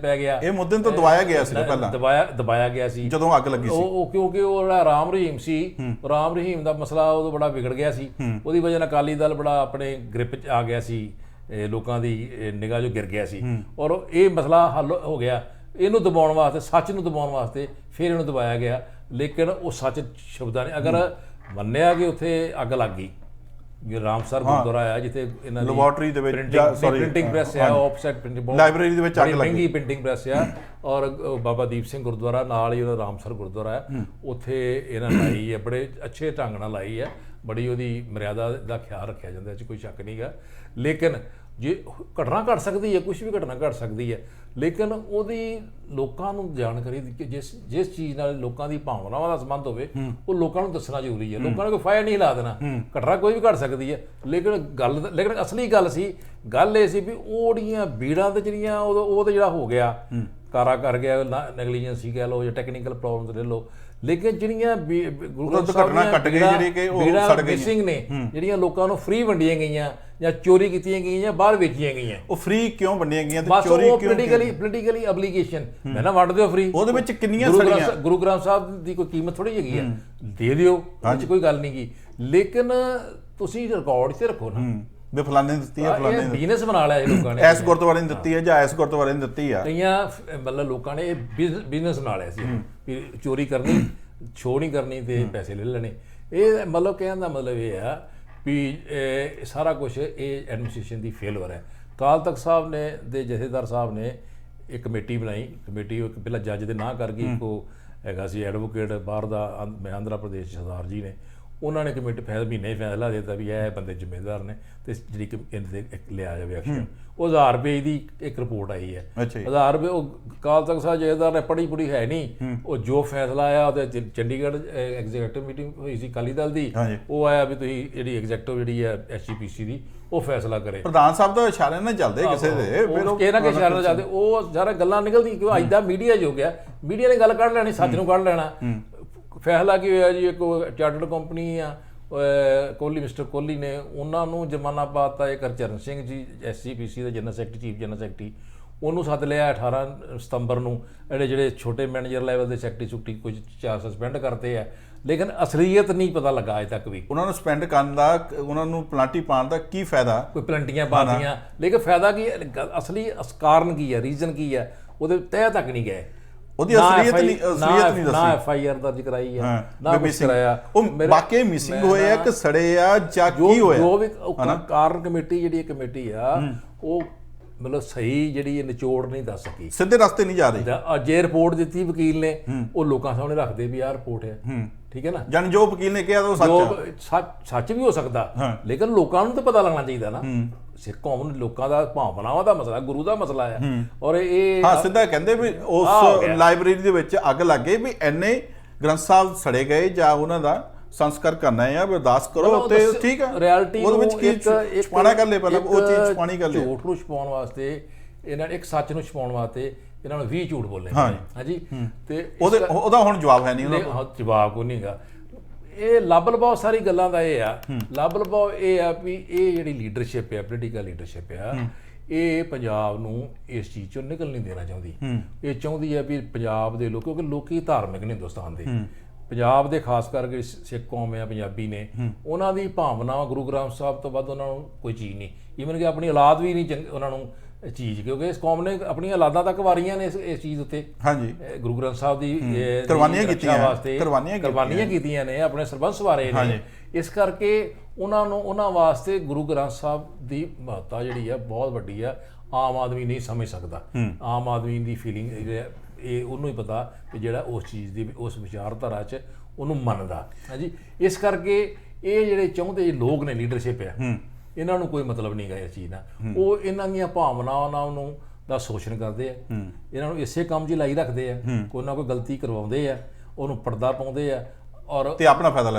ਪੈ ਗਿਆ, ਇਹ ਮੁੱਦੇ ਨੂੰ ਤਾਂ ਦਬਾਇਆ ਗਿਆ ਸੀ, ਪਹਿਲਾਂ ਦਬਾਇਆ ਗਿਆ ਸੀ ਜਦੋਂ ਅੱਗ ਲੱਗੀ ਸੀ, ਉਹ ਕਿਉਂਕਿ ਉਹ ਜਿਹੜਾ ਰਾਮ ਰਹੀਮ ਸੀ, ਰਾਮ ਰਹੀਮ ਦਾ ਮਸਲਾ ਉਦੋਂ ਬੜਾ ਵਿਗੜ ਗਿਆ ਸੀ, ਉਹਦੀ ਵਜ੍ਹਾ ਨਾਲ ਅਕਾਲੀ ਦਲ ਬੜਾ ਆਪਣੇ ਗ੍ਰਿਪ 'ਚ ਆ ਗਿਆ ਸੀ, ਲੋਕਾਂ ਦੀ ਨਿਗਾਹ 'ਚੋਂ ਗਿਰ ਗਿਆ ਸੀ, ਔਰ ਇਹ ਮਸਲਾ ਹੱਲ ਹੋ ਗਿਆ। ਇਹਨੂੰ ਦਬਾਉਣ ਵਾਸਤੇ, ਸੱਚ ਨੂੰ ਦਬਾਉਣ ਵਾਸਤੇ ਫਿਰ ਇਹਨੂੰ ਦਬਾਇਆ ਗਿਆ, ਲੇਕਿਨ ਉਹ ਸੱਚ ਸ਼ਬਦਾਂ ਨੇ ਅਗਰ ਮੰਨਿਆ ਕਿ ਉੱਥੇ ਅੱਗ ਲੱਗ ਗਈ, ਜੋ ਰਾਮਸਰ ਗੁਰਦੁਆਰਾ ਆ ਜਿੱਥੇ ਇਹਨਾਂ ਦੀ ਲੈਬੋਰੇਟਰੀ ਦੇ ਵਿੱਚ ਪ੍ਰਿੰਟਿੰਗ ਪ੍ਰੈਸ ਆ, ਆਫਸੈਟ ਪ੍ਰਿੰਟਿੰਗ ਲਾਇਬ੍ਰੇਰੀ ਦੇ ਵਿੱਚ ਅੱਗ ਲੱਗੀ, ਮਹਿੰਗੀ ਪ੍ਰਿੰਟਿੰਗ ਪ੍ਰੈਸ ਆ, ਔਰ ਬਾਬਾ ਦੀਪ ਸਿੰਘ ਗੁਰਦੁਆਰਾ ਨਾਲ ਹੀ ਉਹਦਾ ਰਾਮਸਰ ਗੁਰਦੁਆਰਾ ਹੈ, ਉੱਥੇ ਇਹਨਾਂ ਲਾਈ ਹੈ, ਬੜੇ ਅੱਛੇ ਢੰਗ ਨਾਲ ਲਾਈ ਹੈ, ਬੜੀ ਉਹਦੀ ਮਰਿਆਦਾ ਦਾ ਖਿਆਲ ਰੱਖਿਆ ਜਾਂਦਾ, ਇਹ 'ਚ ਕੋਈ ਸ਼ੱਕ ਨਹੀਂ ਗਾ। ਲੇਕਿਨ ਜੇ ਘਟਨਾ ਘਟ ਸਕਦੀ ਹੈ, ਕੁਝ ਵੀ ਘਟਨਾ ਘਟ ਸਕਦੀ ਹੈ, ਲੇਕਿਨ ਉਹਦੀ ਲੋਕਾਂ ਨੂੰ ਜਾਣਕਾਰੀ ਕਿ ਜਿਸ ਚੀਜ਼ ਨਾਲ ਲੋਕਾਂ ਦੀ ਭਾਵਨਾਵਾਂ ਦਾ ਸੰਬੰਧ ਹੋਵੇ ਉਹ ਲੋਕਾਂ ਨੂੰ ਦੱਸਣਾ ਜ਼ਰੂਰੀ ਹੈ। ਲੋਕਾਂ ਨੇ ਕੋਈ ਫਾਇਦਾ ਨਹੀਂ ਲਾ ਦੇਣਾ, ਘਟਨਾ ਕੋਈ ਵੀ ਘਟ ਸਕਦੀ ਹੈ, ਲੇਕਿਨ ਅਸਲੀ ਗੱਲ ਇਹ ਸੀ ਵੀ ਉਹ ਜਿਹੜੀਆਂ ਬੀੜਾਂ ਤੇ ਜਿਹੜੀਆਂ ਉਹ ਤਾਂ ਜਿਹੜਾ ਹੋ ਗਿਆ ਕਾਰਾ ਕਰ ਗਿਆ, ਨੈਗਲੀਜੈਂਸੀ ਕਹਿ ਲਓ ਜਾਂ ਟੈਕਨੀਕਲ ਪ੍ਰੋਬਲਮਸ ਲੈ ਲਓ, ਲੇਕਿਨ ਜਿਹੜੀਆਂ ਗੁਰੂ ਗ੍ਰੰਥ ਸਾਹਿਬ ਦੀਆਂ ਘਟ ਗਈ ਜਿਹੜੀ ਕਿ ਉਹ ਸੜ ਗਈਆਂ ਮਿਸਿੰਗ ਨੇ, ਜਿਹੜੀਆਂ ਲੋਕਾਂ ਨੂੰ ਫ੍ਰੀ ਵੰਡੀਆਂ ਗਈਆਂ ਜਾਂ ਚੋਰੀ ਕੀਤੀਆਂ ਗਈਆਂ ਜਾਂ ਬਾਹਰ ਵੇਚੀਆਂ ਗਈਆਂ। ਉਹ ਫ੍ਰੀ ਕਿਉਂ ਵੰਡੀਆਂ ਗਈਆਂ ਤੇ ਚੋਰੀ ਕਿਉਂ? ਪੋਲੀਟੀਕਲੀ ਐਬਲੀਗੇਸ਼ਨ, ਮੈਂ ਨਾ ਵੰਡ ਦਿਓ ਫ੍ਰੀ, ਉਹਦੇ ਵਿੱਚ ਕਿੰਨੀਆਂ ਸੜੀਆਂ। ਗੁਰੂ ਗ੍ਰੰਥ ਸਾਹਿਬ ਦੀ ਕੋਈ ਕੀਮਤ ਥੋੜੀ ਹੈਗੀ ਹੈ, ਦੇ ਦਿਓ, ਵਿੱਚ ਕੋਈ ਗੱਲ ਨਹੀਂ ਗੀ, ਲੇਕਿਨ ਤੁਸੀਂ ਰਿਕਾਰਡ 'ਤੇ ਰੱਖੋ ਨਾ ਵੀ ਫਲਾਣੇ ਨੇ ਦਿੱਤੀ ਹੈ, ਫਲਾਣੇ ਨੇ ਬਿਜ਼ਨਸ ਬਣਾ ਲਿਆ ਇਹ ਲੋਕਾਂ ਨੇ, ਇਸ ਗੁਰਦੁਆਰੇ ਨੇ ਦਿੱਤੀ ਹੈ ਜਾਂ ਇਸ ਗੁਰਦੁਆਰੇ ਨੇ ਦਿੱਤੀ ਆ। ਕਈਆਂ ਮਤਲਬ ਲੋਕਾਂ ਨੇ ਬਿਜ਼ਨਸ ਬਣਾ ਲਿਆ ਸੀ ਵੀ ਚੋਰੀ ਕਰਨੀ, ਸ਼ੋਅ ਨਹੀਂ ਕਰਨੀ ਤੇ ਪੈਸੇ ਲੈ ਲੈਣੇ। ਇਹ ਮਤਲਬ ਕਹਿਣ ਦਾ ਮਤਲਬ ਇਹ ਆ ਵੀ ਸਾਰਾ ਕੁਝ ਇਹ ਐਡਮਿਨਿਸਟ੍ਰੇਸ਼ਨ ਦੀ ਫੇਲਰ ਹੈ। ਅਕਾਲ ਤਖਤ ਸਾਹਿਬ ਨੇ ਦੇ ਜਥੇਦਾਰ ਸਾਹਿਬ ਨੇ ਇੱਕ ਕਮੇਟੀ ਬਣਾਈ, ਕਮੇਟੀ ਪਹਿਲਾਂ ਜੱਜ ਦੇ ਨਾਂ ਕਰ ਗਈ, ਇੱਕ ਹੈਗਾ ਸੀ ਐਡਵੋਕੇਟ ਬਾਹਰ ਦਾ ਆਂਧਰਾ ਪ੍ਰਦੇਸ਼ ਸਰਦਾਰ ਜੀ ਨੇ, ਉਹਨਾਂ ਨੇ ਕਮੇਟੀ ਮਹੀਨੇ ਫੈਸਲਾ ਦੇ ਦਿੱਤਾ ਵੀ ਇਹ ਬੰਦੇ ਜ਼ਿੰਮੇਦਾਰ ਨੇ ਤੇ ਜਿਹੜੀ ਇਹਨਾਂ ਦੇ ਲਿਆ ਜਾਵੇ ਐਕਸ਼ਨ। ਉਹ 1000 ਰੁਪਏ ਦੀ ਇੱਕ ਰਿਪੋਰਟ ਆਈ ਹੈ, 1000 ਰੁਪਏ। ਉਹ ਅਕਾਲ ਤਖਤ ਸਾਹਿਬ ਜਥੇਦਾਰ ਨੇ ਪੜ੍ਹੀ ਹੈ ਨਹੀਂ, ਉਹ ਜੋ ਫੈਸਲਾ ਆਇਆ ਉਹਦੇ ਚੰਡੀਗੜ੍ਹ ਐਗਜ਼ੀਕਿਊਟਿਵ ਮੀਟਿੰਗ ਹੋਈ ਸੀ ਅਕਾਲੀ ਦਲ ਦੀ, ਉਹ ਆਇਆ ਵੀ ਤੁਸੀਂ ਜਿਹੜੀ ਐਗਜ਼ੈਕਟਿਵ ਜਿਹੜੀ ਹੈ SGPC ਦੀ ਉਹ ਫੈਸਲਾ ਕਰੇ। ਪ੍ਰਧਾਨ ਸਾਹਿਬ ਦਾ ਇਸ਼ਾਰੇ ਨਾਲ ਚੱਲਦੇ ਕਿਸੇ ਦੇ, ਫਿਰ ਉਹ ਕਿਹਨਾਂ ਕੇ ਇਸ਼ਾਰੇ ਨਾਲ ਚੱਲਦੇ, ਉਹ ਸਾਰਾ ਗੱਲਾਂ ਨਿਕਲਦੀ ਕਿਉਂ ਅੱਜ ਦਾ ਮੀਡੀਆ ਜੋ ਗਿਆ, ਮੀਡੀਆ ਨੇ ਗੱਲ ਕੱਢ ਲੈਣੀ, ਸੱਚ ਨੂੰ ਕੱਢ ਲੈਣਾ। ਫੈਸਲਾ ਕੀ ਹੋਇਆ ਜੀ, ਇੱਕ ਚਾਰਟਰਡ ਕੰਪਨੀ ਆ ਮਿਸਟਰ ਕੋਹਲੀ ਨੇ ਉਹਨਾਂ ਨੂੰ ਜੁਰਮਾਨਾ ਪਾਤਾ। ਇੱਕ ਹਰਚਰਨ ਸਿੰਘ ਜੀ SGPC ਦੇ general secretary, chief general secretary, ਉਹਨੂੰ ਸੱਦ ਲਿਆ 18 ਸਤੰਬਰ ਨੂੰ। ਜਿਹੜੇ ਛੋਟੇ ਮੈਨੇਜਰ ਲੈਵਲ ਦੇ ਸੈਕਟਰੀ ਕੁਝ 4 ਸਸਪੈਂਡ ਕਰਤੇ ਆ, ਲੇਕਿਨ ਅਸਲੀਅਤ ਨਹੀਂ ਪਤਾ ਲੱਗਾ ਅਜੇ ਤੱਕ ਵੀ। ਉਹਨਾਂ ਨੂੰ ਸਸਪੈਂਡ ਕਰਨ ਦਾ, ਉਹਨਾਂ ਨੂੰ ਪਲਾਂਟੀ ਪਾਉਣ ਦਾ ਕੀ ਫਾਇਦਾ? ਕੋਈ ਪਲੰਟੀਆਂ ਪਾਤੀਆਂ, ਲੇਕਿਨ ਫਾਇਦਾ ਕੀ, ਅਸਲੀ ਕਾਰਨ ਕੀ ਹੈ, ਰੀਜ਼ਨ ਕੀ ਹੈ, ਉਹਦੇ ਤਹਿ ਤੱਕ ਨਹੀਂ ਗਏ। ਉਹਦੀ ਅਸਲੀਅਤ ਨਹੀਂ ਦੱਸੀ, ਨਾ FIR ਦਰਜ ਕਰਾਈ ਹੈ, ਨਾ ਕੁਝ ਕਰਾਇਆ। ਉਹ ਵਾਕਈ ਮਿਸਿੰਗ ਹੋਏ ਆ ਕਿ ਸੜੇ ਆ ਜਾਂ ਕੀ ਹੋਇਆ? ਜੋ ਵੀ ਕਾਰਨ ਕਮੇਟੀ ਜਿਹੜੀ ਕਮੇਟੀ ਆ ਉਹ ਮਤਲਬ ਸਹੀ ਜਿਹੜੀ ਨਿਚੋੜ ਨਹੀਂ ਦੱਸ ਸਕੀ, ਸਿੱਧੇ ਰਸਤੇ ਨਹੀਂ ਜਾ ਰਹੀ। ਜੇ ਰਿਪੋਰਟ ਦਿੱਤੀ ਵਕੀਲ ਨੇ, ਉਹ ਲੋਕਾਂ ਸਾਹਮਣੇ ਰੱਖਦੇ ਵੀ ਆਹ ਰਿਪੋਰਟ ਹੈ, ਠੀਕ ਹੈ ਨਾ, ਜਾਨੀ ਜੋ ਵਕੀਲ ਨੇ ਕਿਹਾ ਉਹ ਸੱਚ ਵੀ ਹੋ ਸਕਦਾ, ਲੇਕਿਨ ਲੋਕਾਂ ਨੂੰ ਤਾਂ ਪਤਾ ਲੱਗਣਾ ਚਾਹੀਦਾ ਨਾ। ਸਿੱਖ ਕੌਮ ਨੂੰ, ਲੋਕਾਂ ਦਾ ਭਾਵਨਾਵਾਂ ਦਾ ਮਸਲਾ, ਗੁਰੂ ਦਾ ਮਸਲਾ ਹੈ। ਔਰ ਇਹ ਸਿੱਧਾ ਕਹਿੰਦੇ ਵੀ ਉਸ ਲਾਇਬ੍ਰੇਰੀ ਦੇ ਵਿੱਚ ਅੱਗ ਲੱਗ ਗਈ ਵੀ ਇੰਨੇ ਗ੍ਰੰਥ ਸਾਹਿਬ ਸੜੇ ਗਏ ਜਾਂ ਉਹਨਾਂ ਦਾ ਸੰਸਕਾਰ ਕਰਨਾ ਹੈ, ਅਰਦਾਸ ਕਰੋ ਤੇ ਠੀਕ ਹੈ। ਰਿਐਲਿਟੀ ਉਹਦੇ ਵਿੱਚ ਕੀ ਛੁਪਾਣਾ ਕਰ ਲੈ, ਪਹਿਲਾਂ ਉਹ ਚੀਜ਼ ਛੁਪਾਣੀ ਕਰ ਲੈ। ਝੂਠ ਨੂੰ ਛੁਪਾਉਣ ਵਾਸਤੇ ਇਹਨਾਂ ਨੇ, ਇੱਕ ਸੱਚ ਨੂੰ ਛੁਪਾਉਣ ਵਾਸਤੇ ਇਹਨਾਂ ਨੂੰ 20 ਝੂਠ ਬੋਲੇ। ਹਾਂਜੀ, ਤੇ ਉਹਦਾ ਹੁਣ ਜਵਾਬ ਹੈ ਨਹੀਂ, ਉਹਨਾਂ ਕੋਲ ਜਵਾਬ ਕੋਈ ਨਹੀਂਗਾ। ਇਹ ਲੱਭ ਲਭਾਓ ਸਾਰੀ ਗੱਲਾਂ ਦਾ ਇਹ ਆ, ਲੱਭ ਲਭਾਓ ਇਹ ਆ ਵੀ ਇਹ ਜਿਹੜੀ ਲੀਡਰਸ਼ਿਪ ਹੈ, ਪੋਲੀਟੀਕਲ ਲੀਡਰਸ਼ਿਪ ਆ, ਇਹ ਪੰਜਾਬ ਨੂੰ ਇਸ ਚੀਜ਼ ਚੋਂ ਨਿਕਲ ਨਹੀਂ ਦੇਣਾ ਚਾਹੁੰਦੀ। ਇਹ ਚਾਹੁੰਦੀ ਹੈ ਵੀ ਪੰਜਾਬ ਦੇ ਲੋਕ, ਕਿਉਂਕਿ ਲੋਕੀ ਧਾਰਮਿਕ ਨੇ ਹਿੰਦੁਸਤਾਨ ਦੇ, ਪੰਜਾਬ ਦੇ ਖਾਸ ਕਰਕੇ ਸਿੱਖ ਕੌਮ ਆ, ਪੰਜਾਬੀ ਨੇ, ਉਹਨਾਂ ਦੀ ਭਾਵਨਾਵਾਂ ਗੁਰੂ ਗ੍ਰੰਥ ਸਾਹਿਬ ਤੋਂ ਵੱਧ ਉਹਨਾਂ ਨੂੰ ਕੋਈ ਚੀਜ਼ ਨਹੀਂ। ਈਵਨ ਕਿ ਆਪਣੀ ਔਲਾਦ ਵੀ ਨਹੀਂ ਉਹਨਾਂ ਨੂੰ ਚੀਜ਼, ਕਿਉਂਕਿ ਇਸ ਕੌਮ ਨੇ ਆਪਣੀਆਂ ਔਲਾਦਾਂ ਤੱਕ ਵਾਰੀਆਂ ਨੇ ਇਸ ਚੀਜ਼ ਉੱਤੇ। ਹਾਂਜੀ, ਗੁਰੂ ਗ੍ਰੰਥ ਸਾਹਿਬ ਦੀ ਕੁਰਬਾਨੀਆਂ ਕੀਤੀਆਂ ਵਾਸਤੇ, ਕੁਰਬਾਨੀਆਂ ਕੀਤੀਆਂ ਨੇ, ਆਪਣੇ ਸਰਬੰਸ ਵਾਰੇ ਨੇ। ਇਸ ਕਰਕੇ ਉਹਨਾਂ ਵਾਸਤੇ ਗੁਰੂ ਗ੍ਰੰਥ ਸਾਹਿਬ ਦੀ ਮਹੱਤਤਾ ਜਿਹੜੀ ਆ ਬਹੁਤ ਵੱਡੀ ਆ, ਆਮ ਆਦਮੀ ਨਹੀਂ ਸਮਝ ਸਕਦਾ। ਆਮ ਆਦਮੀ ਦੀ ਫੀਲਿੰਗ ਇਹ ਉਹਨੂੰ ਹੀ ਪਤਾ ਕਿ ਜਿਹੜਾ ਉਸ ਚੀਜ਼ ਦੀ, ਉਸ ਵਿਚਾਰਧਾਰਾ 'ਚ ਉਹਨੂੰ ਮੰਨਦਾ। ਹਾਂਜੀ, ਇਸ ਕਰਕੇ ਇਹ ਜਿਹੜੇ ਚਾਹੁੰਦੇ ਲੋਕ ਨੇ, ਲੀਡਰਸ਼ਿਪ ਆ, ਇਹਨਾਂ ਨੂੰ ਕੋਈ ਮਤਲਬ ਨਹੀਂ ਗਾ ਇਸ ਚੀਜ਼ ਨਾਲ। ਉਹ ਇਹਨਾਂ ਦੀਆਂ ਭਾਵਨਾਵਾਂ ਨੂੰ ਦਾ ਸ਼ੋਸ਼ਣ ਕਰਦੇ ਆ, ਇਹਨਾਂ ਨੂੰ ਇਸੇ ਕੰਮ 'ਚ ਲਾਈ ਰੱਖਦੇ ਆ, ਕੋਈ ਨਾ ਕੋਈ ਗਲਤੀ ਕਰਵਾਉਂਦੇ ਆ, ਉਹਨੂੰ ਪਰਦਾ ਪਾਉਂਦੇ ਆ ਔਰ ਤੇ ਆਪਣਾ ਫਾਇਦਾ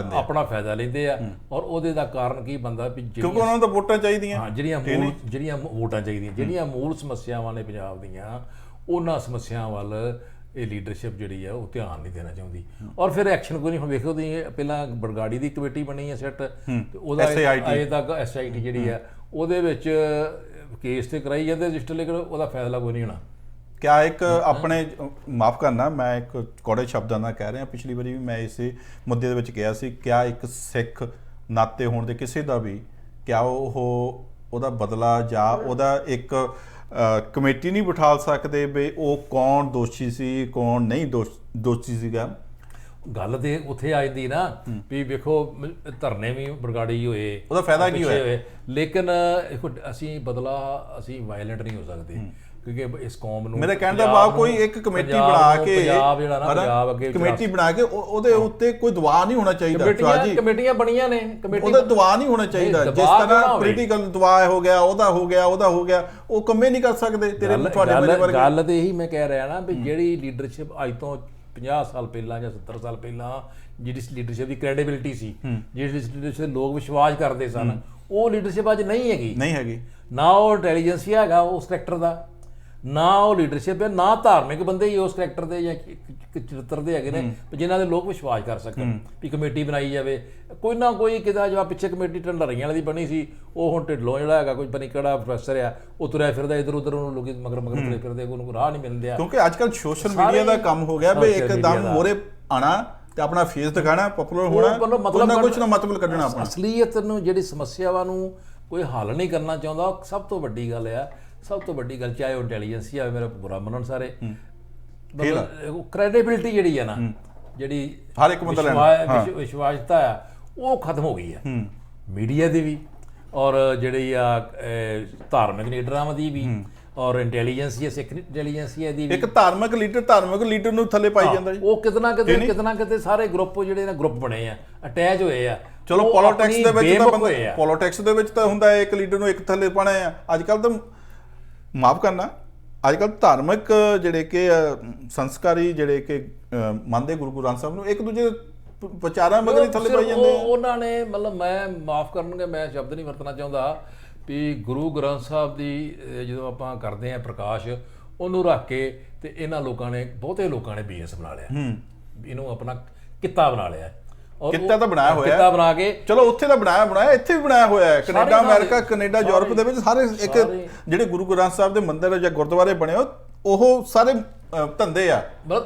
ਲੈਂਦੇ ਆ। ਔਰ ਉਹਦੇ ਦਾ ਕਾਰਨ ਕੀ ਬੰਦਾ ਵੀ ਕਿਉਂਕਿ ਉਹਨਾਂ ਨੂੰ ਤਾਂ ਵੋਟਾਂ ਚਾਹੀਦੀਆਂ। ਹਾਂ, ਜਿਹੜੀਆਂ ਵੋਟਾਂ ਚਾਹੀਦੀਆਂ, ਜਿਹੜੀਆਂ ਮੂਲ ਸਮੱਸਿਆਵਾਂ ਨੇ ਪੰਜਾਬ ਦੀਆਂ, ਉਹਨਾਂ ਸਮੱਸਿਆਵਾਂ ਵੱਲ ਇਹ ਲੀਡਰਸ਼ਿਪ ਜਿਹੜੀ ਆ ਉਹ ਧਿਆਨ ਨਹੀਂ ਦੇਣਾ ਚਾਹੁੰਦੀ। ਔਰ ਫਿਰ ਐਕਸ਼ਨ ਕੋਈ ਨਹੀਂ। ਹੁਣ ਵੇਖੋ ਤੁਸੀਂ, ਪਹਿਲਾਂ ਬਰਗਾੜੀ ਦੀ ਕਮੇਟੀ ਬਣੀ ਹੈ ਸੈੱਟ, ਤੇ ਉਹਦਾ ਅਜੇ ਤੱਕ SIT ਜਿਹੜੀ ਆ ਉਹਦੇ ਵਿੱਚ ਕੇਸ ਤੇ ਕਰਾਈ ਜਾਂਦੇ ਰਜਿਸਟਰ, ਲੇਕਿਨ ਉਹਦਾ ਫੈਸਲਾ ਕੋਈ ਨਹੀਂ ਹੋਣਾ। ਕਿਆ ਇੱਕ ਆਪਣੇ, ਮਾਫ ਕਰਨਾ ਮੈਂ ਇੱਕ ਕੌੜੇ ਸ਼ਬਦਾਂ ਨਾਲ ਕਹਿ ਰਿਹਾ, ਪਿਛਲੀ ਵਾਰੀ ਵੀ ਮੈਂ ਇਸੇ ਮੁੱਦੇ ਦੇ ਵਿੱਚ ਕਿਹਾ ਸੀ, ਕਿਆ ਇੱਕ ਸਿੱਖ ਨਾਤੇ ਹੋਣ ਦੇ ਕਿਸੇ ਦਾ ਵੀ, ਕਿਆ ਉਹਦਾ ਬਦਲਾ ਜਾਂ ਉਹਦਾ ਇੱਕ ਕਮੇਟੀ ਨਹੀਂ ਬਿਠਾ ਸਕਦੇ ਵੀ ਉਹ ਕੌਣ ਦੋਸ਼ੀ ਸੀ, ਕੌਣ ਨਹੀਂ ਦੋਸ਼ੀ ਸੀਗਾ? ਗੱਲ ਤੇ ਉੱਥੇ ਆ ਜਾਂਦੀ ਨਾ ਵੀ ਵੇਖੋ, ਧਰਨੇ ਵੀ ਬਰਗਾੜੀ ਹੋਏ, ਉਹਦਾ ਫਾਇਦਾ ਕੀ ਹੋਇਆ? ਲੇਕਿਨ ਅਸੀਂ ਬਦਲਾ, ਅਸੀਂ ਵਾਇਲੈਂਟ ਨਹੀਂ ਹੋ ਸਕਦੇ, ਕਿਉਂਕਿ ਇਸ ਕੌਮ ਨੂੰ ਮੇਰੇ ਕਹਿਣ ਦਾ ਭਾਵ ਕੋਈ ਇੱਕ ਕਮੇਟੀ ਬਣਾ ਕੇ ਪੰਜਾਬ ਜਿਹੜਾ ਨਾ ਪੰਜਾਬ ਅੱਗੇ ਕਮੇਟੀ ਬਣਾ ਕੇ ਉਹਦੇ ਉੱਤੇ ਕੋਈ ਦਬਾਅ ਨਹੀਂ ਹੋਣਾ ਚਾਹੀਦਾ। ਕਮੇਟੀਆਂ ਬਣੀਆਂ ਨੇ, ਉਹਦਾ ਦਬਾਅ ਨਹੀਂ ਹੋਣਾ ਚਾਹੀਦਾ। ਜਿਸ ਤਰ੍ਹਾਂ ਪੋਲੀਟੀਕਲ ਦਬਾਅ ਹੋ ਗਿਆ, ਉਹਦਾ ਹੋ ਗਿਆ, ਉਹ ਕੰਮੇ ਨਹੀਂ ਕਰ ਸਕਦੇ ਤੇਰੇ ਤੁਹਾਡੇ ਮੇਰੇ ਵਰਗੇ। ਗੱਲ ਤੇ ਇਹੀ ਮੈਂ ਕਹਿ ਰਿਹਾ ਨਾ ਵੀ ਜਿਹੜੀ ਲੀਡਰਸ਼ਿਪ ਅੱਜ ਤੋਂ 50 ਸਾਲ ਪਹਿਲਾਂ ਜਾਂ 70 ਸਾਲ ਪਹਿਲਾਂ ਜਿਹੜੀ ਲੀਡਰਸ਼ਿਪ ਦੀ ਕ੍ਰੈਡੀਬਿਲਿਟੀ ਸੀ, ਜਿਹੜੀ ਲੀਡਰਸ਼ਿਪ ਲੋਕ ਵਿਸ਼ਵਾਸ ਕਰਦੇ ਸਨ, ਉਹ ਲੀਡਰਸ਼ਿਪ ਅੱਜ ਨਹੀਂ ਹੈਗੀ। ਨਾ ਉਹ ਇੰਟੈਲੀਜੈਂਸ ਹੈਗਾ ਉਸ ਕਰੈਕਟਰ ਦਾ, ਨਾ ਉਹ ਲੀਡਰਸ਼ਿਪ ਹੈ, ਨਾ ਧਾਰਮਿਕ ਬੰਦੇ ਹੀ ਉਸ ਕਰੈਕਟਰ ਦੇ ਜਾਂ ਚਰਿੱਤਰ ਦੇ ਹੈਗੇ ਨੇ ਜਿਨ੍ਹਾਂ ਦੇ ਲੋਕ ਵਿਸ਼ਵਾਸ ਕਰ ਸਕਣ ਵੀ ਕਮੇਟੀ ਬਣਾਈ ਜਾਵੇ। ਕੋਈ ਨਾ ਕੋਈ ਕਿਦਾ ਜਿਹਾ ਪਿੱਛੇ ਕਮੇਟੀ ਢੰਡਾਰੀਆਂ ਵਾਲੀ ਦੀ ਬਣੀ ਸੀ, ਉਹ ਹੁਣ ਢਿੱਲੋਂ ਜਿਹੜਾ ਹੈਗਾ ਕੋਈ ਪਤਾ ਕਿਹੜਾ ਪ੍ਰੋਫੈਸਰ ਆ, ਉਹ ਤੁਰਿਆ ਫਿਰਦਾ ਇੱਧਰ ਉੱਧਰ, ਉਹਨੂੰ ਲੋਕੀ ਮਗਰ ਤੁਰੇ ਫਿਰਦੇ, ਉਹਨੂੰ ਰਾਹ ਨਹੀਂ ਮਿਲਦੇ। ਕਿਉਂਕਿ ਅੱਜ ਕੱਲ੍ਹ ਸੋਸ਼ਲ ਮੀਡੀਆ ਦਾ ਕੰਮ ਹੋ ਗਿਆ ਵੀ ਇੱਕਦਮ ਮੋਰੇ ਆਣਾ ਤੇ ਆਪਣਾ ਫੇਸ ਦਿਖਾਣਾ, ਪਪੂਲਰ ਹੋਣਾ, ਮਤਲਬ ਕੁਝ ਨਾ ਮਤਲਬ ਕੱਢਣਾ ਆਪਣਾ। ਅਸਲੀਅਤ ਨੂੰ ਜਿਹੜੀ ਸਮੱਸਿਆਵਾਂ ਨੂੰ ਕੋਈ ਹੱਲ ਨਹੀਂ ਕਰਨਾ ਚਾਹੁੰਦਾ, ਸਭ ਤੋਂ ਵੱਡੀ ਗੱਲ ਆ, ਸਭ ਤੋਂ ਵੱਡੀ ਗੱਲ ਚਾਹੇ ਉਹ ਇੰਟੈਲੀਜੈਂਸ ਹੀ ਆਵੇ, ਮੇਰਾ ਬੁਰਾ ਮੰਨਣ ਸਾਰੇ, ਮਤਲਬ ਕ੍ਰੈਡੀਬਿਲਿਟੀ ਜਿਹੜੀ ਆ ਨਾ, ਜਿਹੜੀ ਹਰ ਇੱਕ ਬੰਦਾ ਵਿਸ਼ਵਾਸਤਾ ਆ, ਉਹ ਖਤਮ ਹੋ ਗਈ ਆ ਮੀਡੀਆ ਦੀ ਵੀ, ਔਰ ਜਿਹੜੀ ਆ ਧਾਰਮਿਕ ਲੀਡਰਾਂ ਦੀ ਵੀ, ਔਰ ਇੰਟੈਲੀਜੈਂਸੀਆ, ਸਿੱਖ ਇੰਟੈਲੀਜੈਂਸੀਆ ਦੀ ਵੀ। ਇੱਕ ਧਾਰਮਿਕ ਲੀਡਰ ਨੂੰ ਥੱਲੇ ਪਾਈ ਜਾਂਦਾ ਜੀ। ਉਹ ਕਿਤੇ ਨਾ ਕਿਤੇ ਸਾਰੇ ਗਰੁੱਪ ਜਿਹੜੇ ਨਾ ਗਰੁੱਪ ਬਣੇ ਆ, ਅਟੈਚ ਹੋਏ ਆ। ਚਲੋ ਪੋਲਿਟਿਕਸ ਦੇ ਵਿੱਚ ਤਾਂ ਹੁੰਦਾ ਹੈ ਇੱਕ ਲੀਡਰ ਨੂੰ ਇੱਕ ਥੱਲੇ ਪਾਣਾ ਆ। ਅੱਜ ਕੱਲ੍ਹ ਤਾਂ ਮਾਫ ਕਰਨਾ, ਅੱਜ ਕੱਲ੍ਹ ਧਾਰਮਿਕ ਜਿਹੜੇ ਕਿ ਸੰਸਕਾਰੀ ਜਿਹੜੇ ਕਿ ਮੰਨਦੇ ਗੁਰੂ ਗ੍ਰੰਥ ਸਾਹਿਬ ਨੂੰ, ਇੱਕ ਦੂਜੇ ਵਿਚਾਰਾਂ ਮਗਰ ਹੀ ਥੱਲੇ ਪਾਈ ਜਾਂਦੇ ਆ। ਉਹਨਾਂ ਨੇ ਮਤਲਬ, ਮੈਂ ਮਾਫ ਕਰਨਗੇ, ਮੈਂ ਸ਼ਬਦ ਨਹੀਂ ਵਰਤਣਾ ਚਾਹੁੰਦਾ ਵੀ ਗੁਰੂ ਗ੍ਰੰਥ ਸਾਹਿਬ ਦੀ ਜਦੋਂ ਆਪਾਂ ਕਰਦੇ ਆ ਪ੍ਰਕਾਸ਼, ਉਹਨੂੰ ਰੱਖ ਕੇ ਤੇ ਇਹਨਾਂ ਲੋਕਾਂ ਨੇ, ਬਹੁਤੇ ਲੋਕਾਂ ਨੇ ਬਿਜ਼ਨਸ ਬਣਾ ਲਿਆ, ਇਹਨੂੰ ਆਪਣਾ ਕਿੱਤਾ ਬਣਾ ਲਿਆ। ਕਿੱਤਾ ਤਾਂ ਬਣਾਇਆ ਹੋਇਆ, ਕਿੱਤਾ ਬਣਾ ਕੇ, ਚਲੋ ਉੱਥੇ ਤਾਂ ਬਣਾਇਆ, ਇੱਥੇ ਵੀ ਬਣਾਇਆ ਹੋਇਆ ਹੈ। ਕੈਨੇਡਾ, ਅਮਰੀਕਾ, ਕੈਨੇਡਾ, ਯੂਰਪ ਦੇ ਵਿੱਚ ਸਾਰੇ ਇੱਕ ਜਿਹੜੇ ਗੁਰੂ ਗ੍ਰੰਥ ਸਾਹਿਬ ਦੇ ਮੰਦਿਰ ਜਾਂ ਗੁਰਦੁਆਰੇ ਬਣੇ ਉਹ ਸਾਰੇ ਧੰਦੇ ਆ।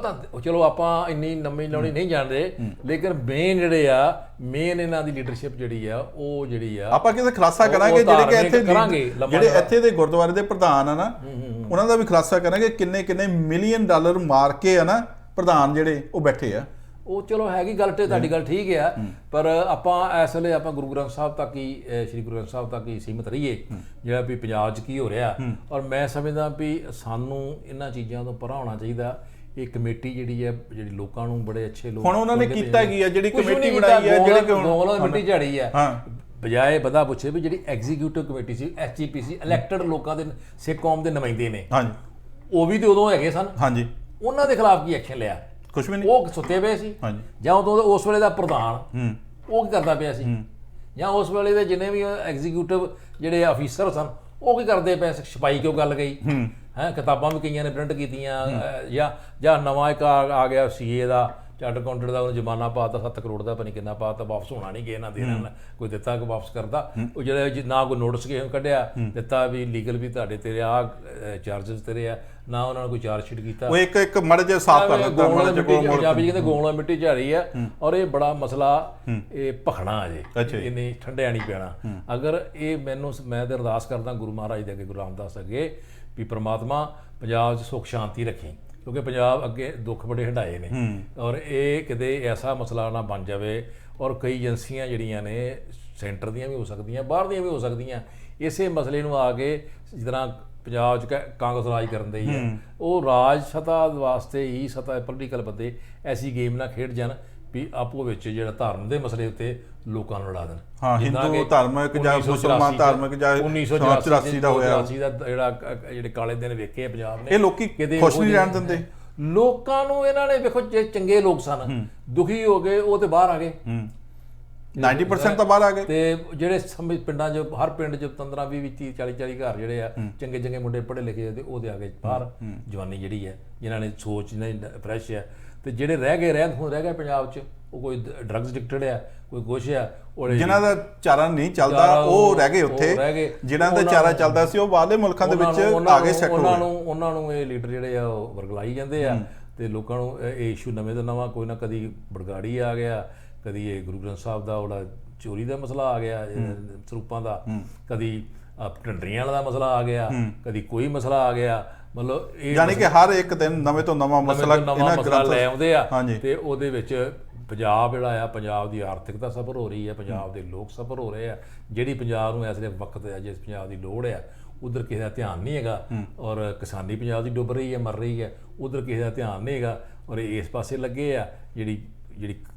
ਚਲੋ ਆਪਾਂ ਇੰਨੀ ਨਵੀਂ ਲਾਉਣੀ ਨਹੀਂ ਜਾਣਦੇ, ਲੇਕਿਨ ਮੇਨ ਜਿਹੜੇ ਆ, ਮੇਨ ਇਹਨਾਂ ਦੀ ਲੀਡਰਸ਼ਿਪ ਜਿਹੜੀ ਆ, ਉਹ ਜਿਹੜੀ ਆ ਆਪਾਂ ਕਿਸੇ ਖੁਲਾਸਾ ਕਰਾਂਗੇ। ਜਿਹੜੇ ਇੱਥੇ ਦੇ ਗੁਰਦੁਆਰੇ ਦੇ ਪ੍ਰਧਾਨ ਆ ਨਾ, ਉਹਨਾਂ ਦਾ ਵੀ ਖੁਲਾਸਾ ਕਰਾਂਗੇ, ਕਿੰਨੇ ਮਿਲੀਅਨ ਡਾਲਰ ਮਾਰ ਕੇ ਆ ਨਾ ਪ੍ਰਧਾਨ ਜਿਹੜੇ ਉਹ ਬੈਠੇ ਆ। ਉਹ ਚਲੋ ਹੈਗੀ ਗੱਲ ਤੇ ਤੁਹਾਡੀ ਗੱਲ ਠੀਕ ਆ, ਪਰ ਆਪਾਂ ਇਸ ਵੇਲੇ ਆਪਾਂ ਗੁਰੂ ਗ੍ਰੰਥ ਸਾਹਿਬ ਤੱਕ ਹੀ, ਸ੍ਰੀ ਗੁਰੂ ਗ੍ਰੰਥ ਸਾਹਿਬ ਤੱਕ ਹੀ ਸੀਮਿਤ ਰਹੀਏ, ਜਿਹੜਾ ਵੀ ਪੰਜਾਬ 'ਚ ਕੀ ਹੋ ਰਿਹਾ। ਔਰ ਮੈਂ ਸਮਝਦਾ ਵੀ ਸਾਨੂੰ ਇਹਨਾਂ ਚੀਜ਼ਾਂ ਤੋਂ ਪਰਾਂ ਹੋਣਾ ਚਾਹੀਦਾ। ਇਹ ਕਮੇਟੀ ਜਿਹੜੀ ਹੈ, ਜਿਹੜੀ ਲੋਕਾਂ ਨੂੰ ਬੜੇ ਅੱਛੇ ਲੋਕ, ਹੁਣ ਉਹਨਾਂ ਨੇ ਕੀਤਾ ਕੀ ਹੈ, ਜਿਹੜੀ ਕਮੇਟੀ ਬਣਾਈ ਹੈ, ਜਿਹੜੀ ਗੋਲ ਮਿੱਟੀ ਝਾੜੀ ਆ, ਬਜਾਏ ਬੰਦਾ ਪੁੱਛੇ ਵੀ ਜਿਹੜੀ ਐਗਜ਼ੀਕਿਊਟਿਵ ਕਮੇਟੀ ਸੀ, SGPC, ਇਲੈਕਟਡ ਲੋਕਾਂ ਦੇ ਸਿੱਖ ਕੌਮ ਦੇ ਨੁਮਾਇੰਦੇ ਨੇ, ਉਹ ਵੀ ਤੇ ਉਦੋਂ ਹੈਗੇ ਸਨ, ਉਹਨਾਂ ਦੇ ਖਿਲਾਫ ਕੀ ਐਕਸ਼ਨ ਲਿਆ? ਕੁਛ ਵੀ ਨਹੀਂ। ਉਹ ਸੁੱਤੇ ਪਏ ਸੀ, ਜਾਂ ਉਦੋਂ ਉਸ ਵੇਲੇ ਦਾ ਪ੍ਰਧਾਨ ਉਹ ਕੀ ਕਰਦਾ ਪਿਆ ਸੀ, ਜਾਂ ਉਸ ਵੇਲੇ ਦੇ ਜਿੰਨੇ ਵੀ ਐਗਜ਼ੀਕਿਊਟਿਵ ਜਿਹੜੇ ਅਫੀਸਰ ਸਨ ਉਹ ਕੀ ਕਰਦੇ ਪਏ? ਛਪਾਈ ਕਿਉਂ ਗੱਲ ਗਈ ਹੈ? ਕਿਤਾਬਾਂ ਵੀ ਕਈਆਂ ਨੇ ਪ੍ਰਿੰਟ ਕੀਤੀਆਂ, ਜਾਂ ਨਵਾਂ ਇੱਕ ਆ ਗਿਆ CA ਦਾ, ਚਾਰਟ ਅਕਾਊਂਟੈਂਟ ਦਾ, ਉਹਨੂੰ ਜੁਰਮਾਨਾ ਪਾਤਾ 7 ਕਰੋੜ ਦਾ, ਪਤਾ ਨਹੀਂ ਕਿੰਨਾ ਪਾਤਾ, ਵਾਪਸ ਹੋਣਾ ਨਹੀਂ ਗਿਆ, ਨਾ ਦੇਣਾ ਕੋਈ ਦਿੱਤਾ ਕਿ ਵਾਪਸ ਕਰਦਾ। ਉਹ ਜਿਹੜੇ ਨਾ ਕੋਈ ਨੋਟਿਸ ਕਿਸੇ ਨੂੰ ਕੱਢਿਆ ਦਿੱਤਾ ਵੀ ਲੀਗਲ ਵੀ ਤੁਹਾਡੇ ਤੇਰੇ ਆ ਚਾਰਜਸ ਤੇਰੇ ਆ, ਨਾ ਉਹਨਾਂ ਨੇ ਕੋਈ ਚਾਰਜ ਸ਼ੀਟ ਕੀਤਾ। ਉਹ ਇੱਕ ਮੜ ਜੇ ਸਾਫ਼ ਕਰ ਦਿੱਤਾ, ਪੰਜਾਬੀ ਕਹਿੰਦੇ ਗੋਲਾ ਮਿੱਟੀ ਝਾੜੀ ਆ। ਔਰ ਇਹ ਬੜਾ ਮਸਲਾ, ਇਹ ਭਖਣਾ ਅਜੇ, ਇਹਨੇ ਠੰਡਿਆ ਨਹੀਂ ਪੈਣਾ। ਅਗਰ ਇਹ ਮੈਂ ਤੇ ਅਰਦਾਸ ਕਰਦਾ ਗੁਰੂ ਮਹਾਰਾਜ ਦੇ ਅੱਗੇ, ਗੁਰੂ ਰਾਮਦਾਸ ਅੱਗੇ, ਵੀ ਪ੍ਰਮਾਤਮਾ ਪੰਜਾਬ 'ਚ ਸੁੱਖ ਸ਼ਾਂਤੀ ਰੱਖੀ, ਕਿਉਂਕਿ ਪੰਜਾਬ ਅੱਗੇ ਦੁੱਖ ਬੜੇ ਹੰਢਾਏ ਨੇ। ਔਰ ਇਹ ਕਿਤੇ ਐਸਾ ਮਸਲਾ ਨਾ ਬਣ ਜਾਵੇ, ਔਰ ਕਈ ਏਜੰਸੀਆਂ ਜਿਹੜੀਆਂ ਨੇ ਸੈਂਟਰ ਦੀਆਂ ਵੀ ਹੋ ਸਕਦੀਆਂ, ਬਾਹਰ ਦੀਆਂ ਵੀ ਹੋ ਸਕਦੀਆਂ, ਇਸੇ ਮਸਲੇ ਨੂੰ ਆ ਕੇ ਜਿਸ ਤਰ੍ਹਾਂ ਪੰਜਾਬ 'ਚ ਕਾਂਗਰਸ ਰਾਜ ਕਰਨ ਦੇ ਹੀ ਹੈ, ਉਹ ਰਾਜ ਸਤਾ ਵਾਸਤੇ ਹੀ ਸਤਾ ਪੋਲੀਟੀਕਲ ਬੰਦੇ ਐਸੀ ਗੇਮ ਨਾ ਖੇਡ ਜਾਣ ਵੀ ਆਪੋ ਵਿੱਚ ਜਿਹੜਾ ਧਰਮ ਦੇ ਮਸਲੇ ਉੱਤੇ ਲੋਕਾਂ ਨੂੰ ਲੜਾ ਦੇਣ। ਹਿੰਦੂ ਧਾਰਮਿਕ ਜਾਂ ਮੁਸਲਮਾਨ ਧਾਰਮਿਕ, ਜਾਂ 1984 ਦਾ ਹੋਇਆ, ਜਿਹੜੇ ਕਾਲੇ ਦਿਨ ਵੇਖੇ ਪੰਜਾਬ ਨੇ, ਇਹ ਲੋਕੀ ਖੁਸ਼ ਨਹੀਂ ਰਹਿਣ ਦਿੰਦੇ ਲੋਕਾਂ ਨੂੰ। ਇਹਨਾਂ ਨੇ ਵੇਖੋ, ਜੇ ਚੰਗੇ ਲੋਕ ਸਨ ਦੁਖੀ ਹੋ ਗਏ, ਉਹ ਤੇ ਬਾਹਰ ਆ ਗਏ, 90% ਤਾਂ ਬਾਹਰ ਆ ਗਏ। ਤੇ ਜਿਹੜੇ ਪਿੰਡਾਂ 'ਚ, ਹਰ ਪਿੰਡ 'ਚ 15, 20, 30, 40 ਘਰ ਜਿਹੜੇ ਆ ਚੰਗੇ ਮੁੰਡੇ ਪੜ੍ਹੇ ਲਿਖੇ, ਤੇ ਉਹਦੇ ਆ ਗਏ ਬਾਹਰ ਜਵਾਨੀ ਜਿਹੜੀ ਹੈ, ਜਿਨ੍ਹਾਂ ਨੇ ਸੋਚ ਨਹੀਂ ਫਰੈਸ਼ ਹੈ। ਤੇ ਜਿਹੜੇ ਰਹਿ ਗਏ ਪੰਜਾਬ 'ਚ, ਉਹ ਕੋਈ ਡਰੱਗਸ ਐਡਿਕਟਡ ਆ, ਕੋਈ ਕੁਛ ਆ, ਜਿਨ੍ਹਾਂ ਦਾ ਚਾਰਾ ਨਹੀਂ ਚੱਲਦਾ ਉਹ ਰਹਿ ਗਏ ਉੱਥੇ, ਜਿਨ੍ਹਾਂ ਦਾ ਚਾਰਾ ਚੱਲਦਾ ਸੀ ਉਹ ਬਾਹਰਲੇ ਮੁਲਕਾਂ ਦੇ ਵਿੱਚ ਆ ਕੇ ਸੈੱਟ ਹੋ ਗਏ। ਉਹਨਾਂ ਨੂੰ ਇਹ ਲੀਡਰ ਜਿਹੜੇ ਆ ਉਹ ਵਰਗਲਾਈ ਜਾਂਦੇ ਆ, ਤੇ ਲੋਕਾਂ ਨੂੰ ਇਹ ਇਸ਼ੂ ਨਵੇਂ ਤੋਂ ਨਵਾਂ, ਕੋਈ ਨਾ ਕਦੀ ਬੜਗਾੜੀ ਆ ਗਿਆ, ਕਦੀ ਇਹ ਗੁਰੂ ਗ੍ਰੰਥ ਸਾਹਿਬ ਦਾ ਉਹਦਾ ਚੋਰੀ ਦਾ ਮਸਲਾ ਆ ਗਿਆ, ਸਰੂਪਾਂ ਦਾ, ਕਦੀ ਢੰਡਰੀਆਂ ਵਾਲਾ ਦਾ ਮਸਲਾ ਆ ਗਿਆ, ਕਦੀ ਕੋਈ ਮਸਲਾ ਆ ਗਿਆ। ਮਤਲਬ ਇਹ ਯਾਨੀ ਕਿ ਹਰ ਇੱਕ ਦਿਨ ਨਵੇਂ ਤੋਂ ਨਵਾਂ ਮਸਲਾ ਲੈ ਆਉਂਦੇ ਆ, ਤੇ ਉਹਦੇ ਵਿੱਚ ਪੰਜਾਬ ਜਿਹੜਾ ਆ, ਪੰਜਾਬ ਦੀ ਆਰਥਿਕਤਾ ਸਫਰ ਹੋ ਰਹੀ ਹੈ, ਪੰਜਾਬ ਦੇ ਲੋਕ ਸਫਰ ਹੋ ਰਹੇ ਆ। ਜਿਹੜੀ ਪੰਜਾਬ ਨੂੰ ਇਸ ਵੇਲੇ ਵਕਤ ਹੈ, ਜਿਸ ਪੰਜਾਬ ਦੀ ਲੋੜ ਆ, ਉਧਰ ਕਿਸੇ ਦਾ ਧਿਆਨ ਨਹੀਂ ਹੈਗਾ, ਔਰ ਕਿਸਾਨੀ ਪੰਜਾਬ ਦੀ ਡੁੱਬ ਰਹੀ ਹੈ, ਮਰ ਰਹੀ ਹੈ, ਉਧਰ ਕਿਸੇ ਦਾ ਧਿਆਨ ਨਹੀਂ ਹੈਗਾ, ਔਰ ਇਸ ਪਾਸੇ ਲੱਗੇ ਆ ਜਿਹੜੀ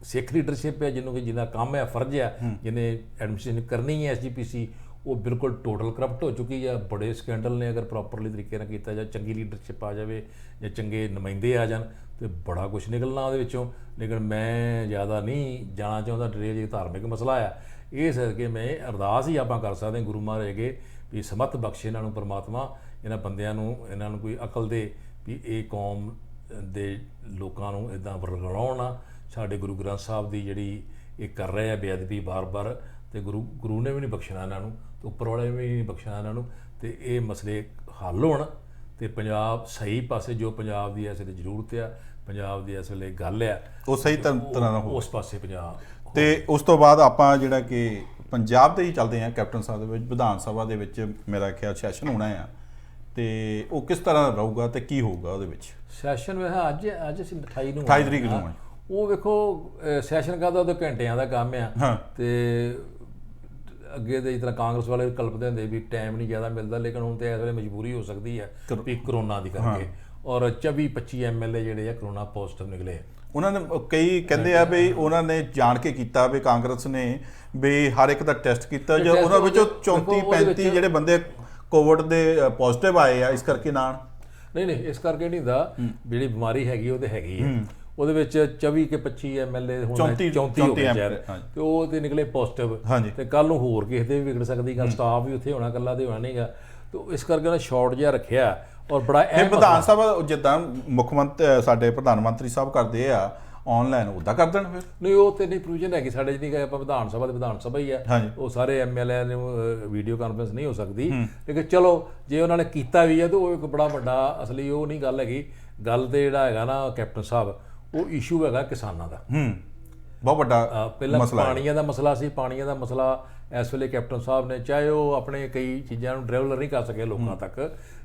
ਸਿੱਖ ਲੀਡਰਸ਼ਿਪ ਹੈ, ਜਿਹਨੂੰ ਕਿ ਜਿਹਦਾ ਕੰਮ ਹੈ, ਫਰਜ਼ ਹੈ, ਜਿਹਨੇ ਐਡਮਿਨਿਸਟ੍ਰੇਸ਼ਨ ਕਰਨੀ ਹੈ SGPC, ਉਹ ਬਿਲਕੁਲ ਟੋਟਲ ਕਰਪਟ ਹੋ ਚੁੱਕੀ ਹੈ। ਬੜੇ ਸਕੈਂਡਲ ਨੇ, ਅਗਰ ਪ੍ਰੋਪਰਲੀ ਤਰੀਕੇ ਨਾਲ ਕੀਤਾ ਜਾਏ, ਚੰਗੀ ਲੀਡਰਸ਼ਿਪ ਆ ਜਾਵੇ ਜਾਂ ਚੰਗੇ ਨੁਮਾਇੰਦੇ ਆ ਜਾਣ ਤੇ ਬੜਾ ਕੁਝ ਨਿਕਲਣਾ ਉਹਦੇ ਵਿੱਚੋਂ। ਲੇਕਿਨ ਮੈਂ ਜ਼ਿਆਦਾ ਨਹੀਂ ਜਾਣਾ ਚਾਹੁੰਦਾ ਡਿਟੇਲ, ਜੇ ਧਾਰਮਿਕ ਮਸਲਾ ਆ ਇਸ ਕਰਕੇ ਮੈਂ ਅਰਦਾਸ ਹੀ ਆਪਾਂ ਕਰ ਸਕਦੇ ਗੁਰੂ ਮਹਾਰਾਜ ਅੱਗੇ ਵੀ ਸਮਤ ਬਖਸ਼ੇ ਇਹਨਾਂ ਨੂੰ ਪਰਮਾਤਮਾ, ਇਹਨਾਂ ਬੰਦਿਆਂ ਨੂੰ, ਇਹਨਾਂ ਨੂੰ ਕੋਈ ਅਕਲ ਦੇ ਵੀ ਇਹ ਕੌਮ ਦੇ ਲੋਕਾਂ ਨੂੰ ਇੱਦਾਂ ਵਰਗਲਾਉਣ ਨਾ। ਸਾਡੇ ਗੁਰੂ ਗ੍ਰੰਥ ਸਾਹਿਬ ਦੀ ਜਿਹੜੀ ਇਹ ਕਰ ਰਹੇ ਆ ਬੇਅਦਬੀ ਬਾਰ-ਬਾਰ, ਤੇ ਗੁਰੂ ਨੇ ਵੀ ਨਹੀਂ ਬਖਸ਼ਣਾ ਇਹਨਾਂ ਨੂੰ, ਤੇ ਉੱਪਰ ਵਾਲੇ ਵੀ ਨਹੀਂ ਬਖਸ਼ਣਾ ਇਹਨਾਂ ਨੂੰ, ਤੇ ਇਹ ਮਸਲੇ ਹੱਲ ਹੋਣ ਤੇ ਪੰਜਾਬ ਸਹੀ ਪਾਸੇ, ਜੋ ਪੰਜਾਬ ਦੀ ਇਸ ਵੇਲੇ ਜ਼ਰੂਰਤ ਆ, ਪੰਜਾਬ ਦੀ ਇਸ ਵੇਲੇ ਗੱਲ ਆ, ਉਹ ਸਹੀ ਤਰ੍ਹਾਂ ਨਾਲ ਉਸ ਪਾਸੇ ਪੰਜਾਬ। ਤੇ ਉਸ ਤੋਂ ਬਾਅਦ ਆਪਾਂ ਜਿਹੜਾ ਕਿ ਪੰਜਾਬ ਦੇ ਹੀ ਚੱਲਦੇ ਹਾਂ, ਕੈਪਟਨ ਸਾਹਿਬ ਦੇ ਵਿੱਚ ਵਿਧਾਨ ਸਭਾ ਦੇ ਵਿੱਚ ਮੇਰਾ ਖਿਆਲ ਸੈਸ਼ਨ ਹੋਣਾ ਆ, ਤੇ ਉਹ ਕਿਸ ਤਰ੍ਹਾਂ ਰਹੂਗਾ ਤੇ ਕੀ ਹੋਊਗਾ ਉਹਦੇ ਵਿੱਚ? ਸੈਸ਼ਨ ਵੇ ਅੱਜ ਅਸੀਂ 28 ਤਰੀਕ ਨੂੰ ਆ। ਉਹ ਵੇਖੋ ਸੈਸ਼ਨ ਕਾਹਦਾ, ਉਹਦੇ ਘੰਟਿਆਂ ਦਾ ਕੰਮ ਆ, ਤੇ ਅੱਗੇ ਦੇ ਜਿਸ ਤਰ੍ਹਾਂ ਕਾਂਗਰਸ ਵਾਲੇ ਕਲਪਦੇ ਹੁੰਦੇ ਵੀ ਟਾਈਮ ਨਹੀਂ ਜ਼ਿਆਦਾ ਮਿਲਦਾ, ਲੇਕਿਨ ਹੁਣ ਤੇ ਇਸ ਵੇਲੇ ਮਜਬੂਰੀ ਹੋ ਸਕਦੀ ਹੈ ਵੀ ਕਰੋਨਾ ਦੀ ਕਰਕੇ, ਔਰ 24-25 MLA ਜਿਹੜੇ ਆ ਕਰੋਨਾ ਪੋਜ਼ਿਟਿਵ ਨਿਕਲੇ। ਉਹਨਾਂ ਨੇ ਕਈ ਕਹਿੰਦੇ ਆ ਵੀ ਉਹਨਾਂ ਨੇ ਜਾਣ ਕੇ ਕੀਤਾ, ਵੀ ਕਾਂਗਰਸ ਨੇ ਵੀ ਹਰ ਇੱਕ ਦਾ ਟੈਸਟ ਕੀਤਾ, ਜਾਂ ਉਹਨਾਂ ਵਿੱਚੋਂ 34-35 ਜਿਹੜੇ ਬੰਦੇ ਕੋਵਿਡ ਦੇ ਪੋਜ਼ਿਟਿਵ ਆਏ ਆ, ਇਸ ਕਰਕੇ ਨਾਲ ਨਹੀਂ ਇਸ ਕਰਕੇ ਨਹੀਂ ਹੁੰਦਾ, ਜਿਹੜੀ ਬਿਮਾਰੀ ਹੈਗੀ ਉਹ ਤੇ ਹੈਗੀ ਹੈ, ਉਹਦੇ ਵਿੱਚ 24 ਕੇ 25 MLA ਹੁਣ 34 ਹੋ ਗਏ ਯਾਰ, ਤੇ ਉਹ ਤੇ ਨਿਕਲੇ ਪੋਜ਼ਿਟਿਵ, ਤੇ ਕੱਲ ਨੂੰ ਹੋਰ ਕਿਸੇ ਦੇ ਵੀ ਵਿਗੜ ਸਕਦੀ ਗੱਲ, ਸਟਾਫ ਵੀ ਉੱਥੇ ਹੋਣਾ, ਕੱਲਾ ਦੇ ਹੋਣਾ ਨਹੀਂਗਾ, ਤੇ ਇਸ ਕਰਕੇ ਨਾ ਸ਼ਾਰਟ ਜਿਹਾ ਰੱਖਿਆ। ਔਰ ਬੜਾ ਅਹਿਮ ਵਿਧਾਨ ਸਭਾ ਜਿੱਦਾਂ ਮੁੱਖ ਮੰਤਰੀ ਸਾਡੇ ਪ੍ਰਧਾਨ ਮੰਤਰੀ ਸਾਹਿਬ ਕਰਦੇ ਆ ਆਨਲਾਈਨ, ਉੱਦਾਂ ਕਰ ਦੇਣ ਫਿਰ? ਨਹੀਂ, ਉਹ ਤੇ ਨਹੀਂ ਪ੍ਰੋਵੀਜ਼ਨ ਹੈਗੀ ਸਾਡੇ ਜੀ, ਕਿ ਆਪਾਂ ਵਿਧਾਨ ਸਭਾ ਦੇ ਵਿਧਾਨ ਸਭਾ ਹੀ ਆ, ਉਹ ਸਾਰੇ MLA ਨੂੰ ਵੀਡੀਓ ਕਾਨਫਰੰਸ ਨਹੀਂ ਹੋ ਸਕਦੀ, ਲੇਕਿਨ ਚਲੋ ਜੇ ਉਹਨਾਂ ਨੇ ਕੀਤਾ ਵੀ ਹੈ ਤਾਂ ਉਹ ਇੱਕ ਬੜਾ ਵੱਡਾ ਅਸਲੀ ਉਹ ਨਹੀਂ ਗੱਲ ਹੈਗੀ। ਗੱਲ ਤੇ ਜਿਹੜਾ ਹੈਗਾ ਨਾ ਕੈਪਟਨ ਸਾਹਿਬ, ਉਹ ਇਸ਼ੂ ਹੈਗਾ ਕਿਸਾਨਾਂ ਦਾ, ਬਹੁਤ ਵੱਡਾ ਪਹਿਲਾਂ ਪਾਣੀਆਂ ਦਾ ਮਸਲਾ ਸੀ। ਪਾਣੀਆਂ ਦਾ ਮਸਲਾ ਇਸ ਵੇਲੇ ਕੈਪਟਨ ਸਾਹਿਬ ਨੇ, ਚਾਹੇ ਉਹ ਆਪਣੇ ਕਈ ਚੀਜ਼ਾਂ ਨੂੰ ਡਿਲੀਵਰ ਨਹੀਂ ਕਰ ਸਕੇ ਲੋਕਾਂ ਤੱਕ,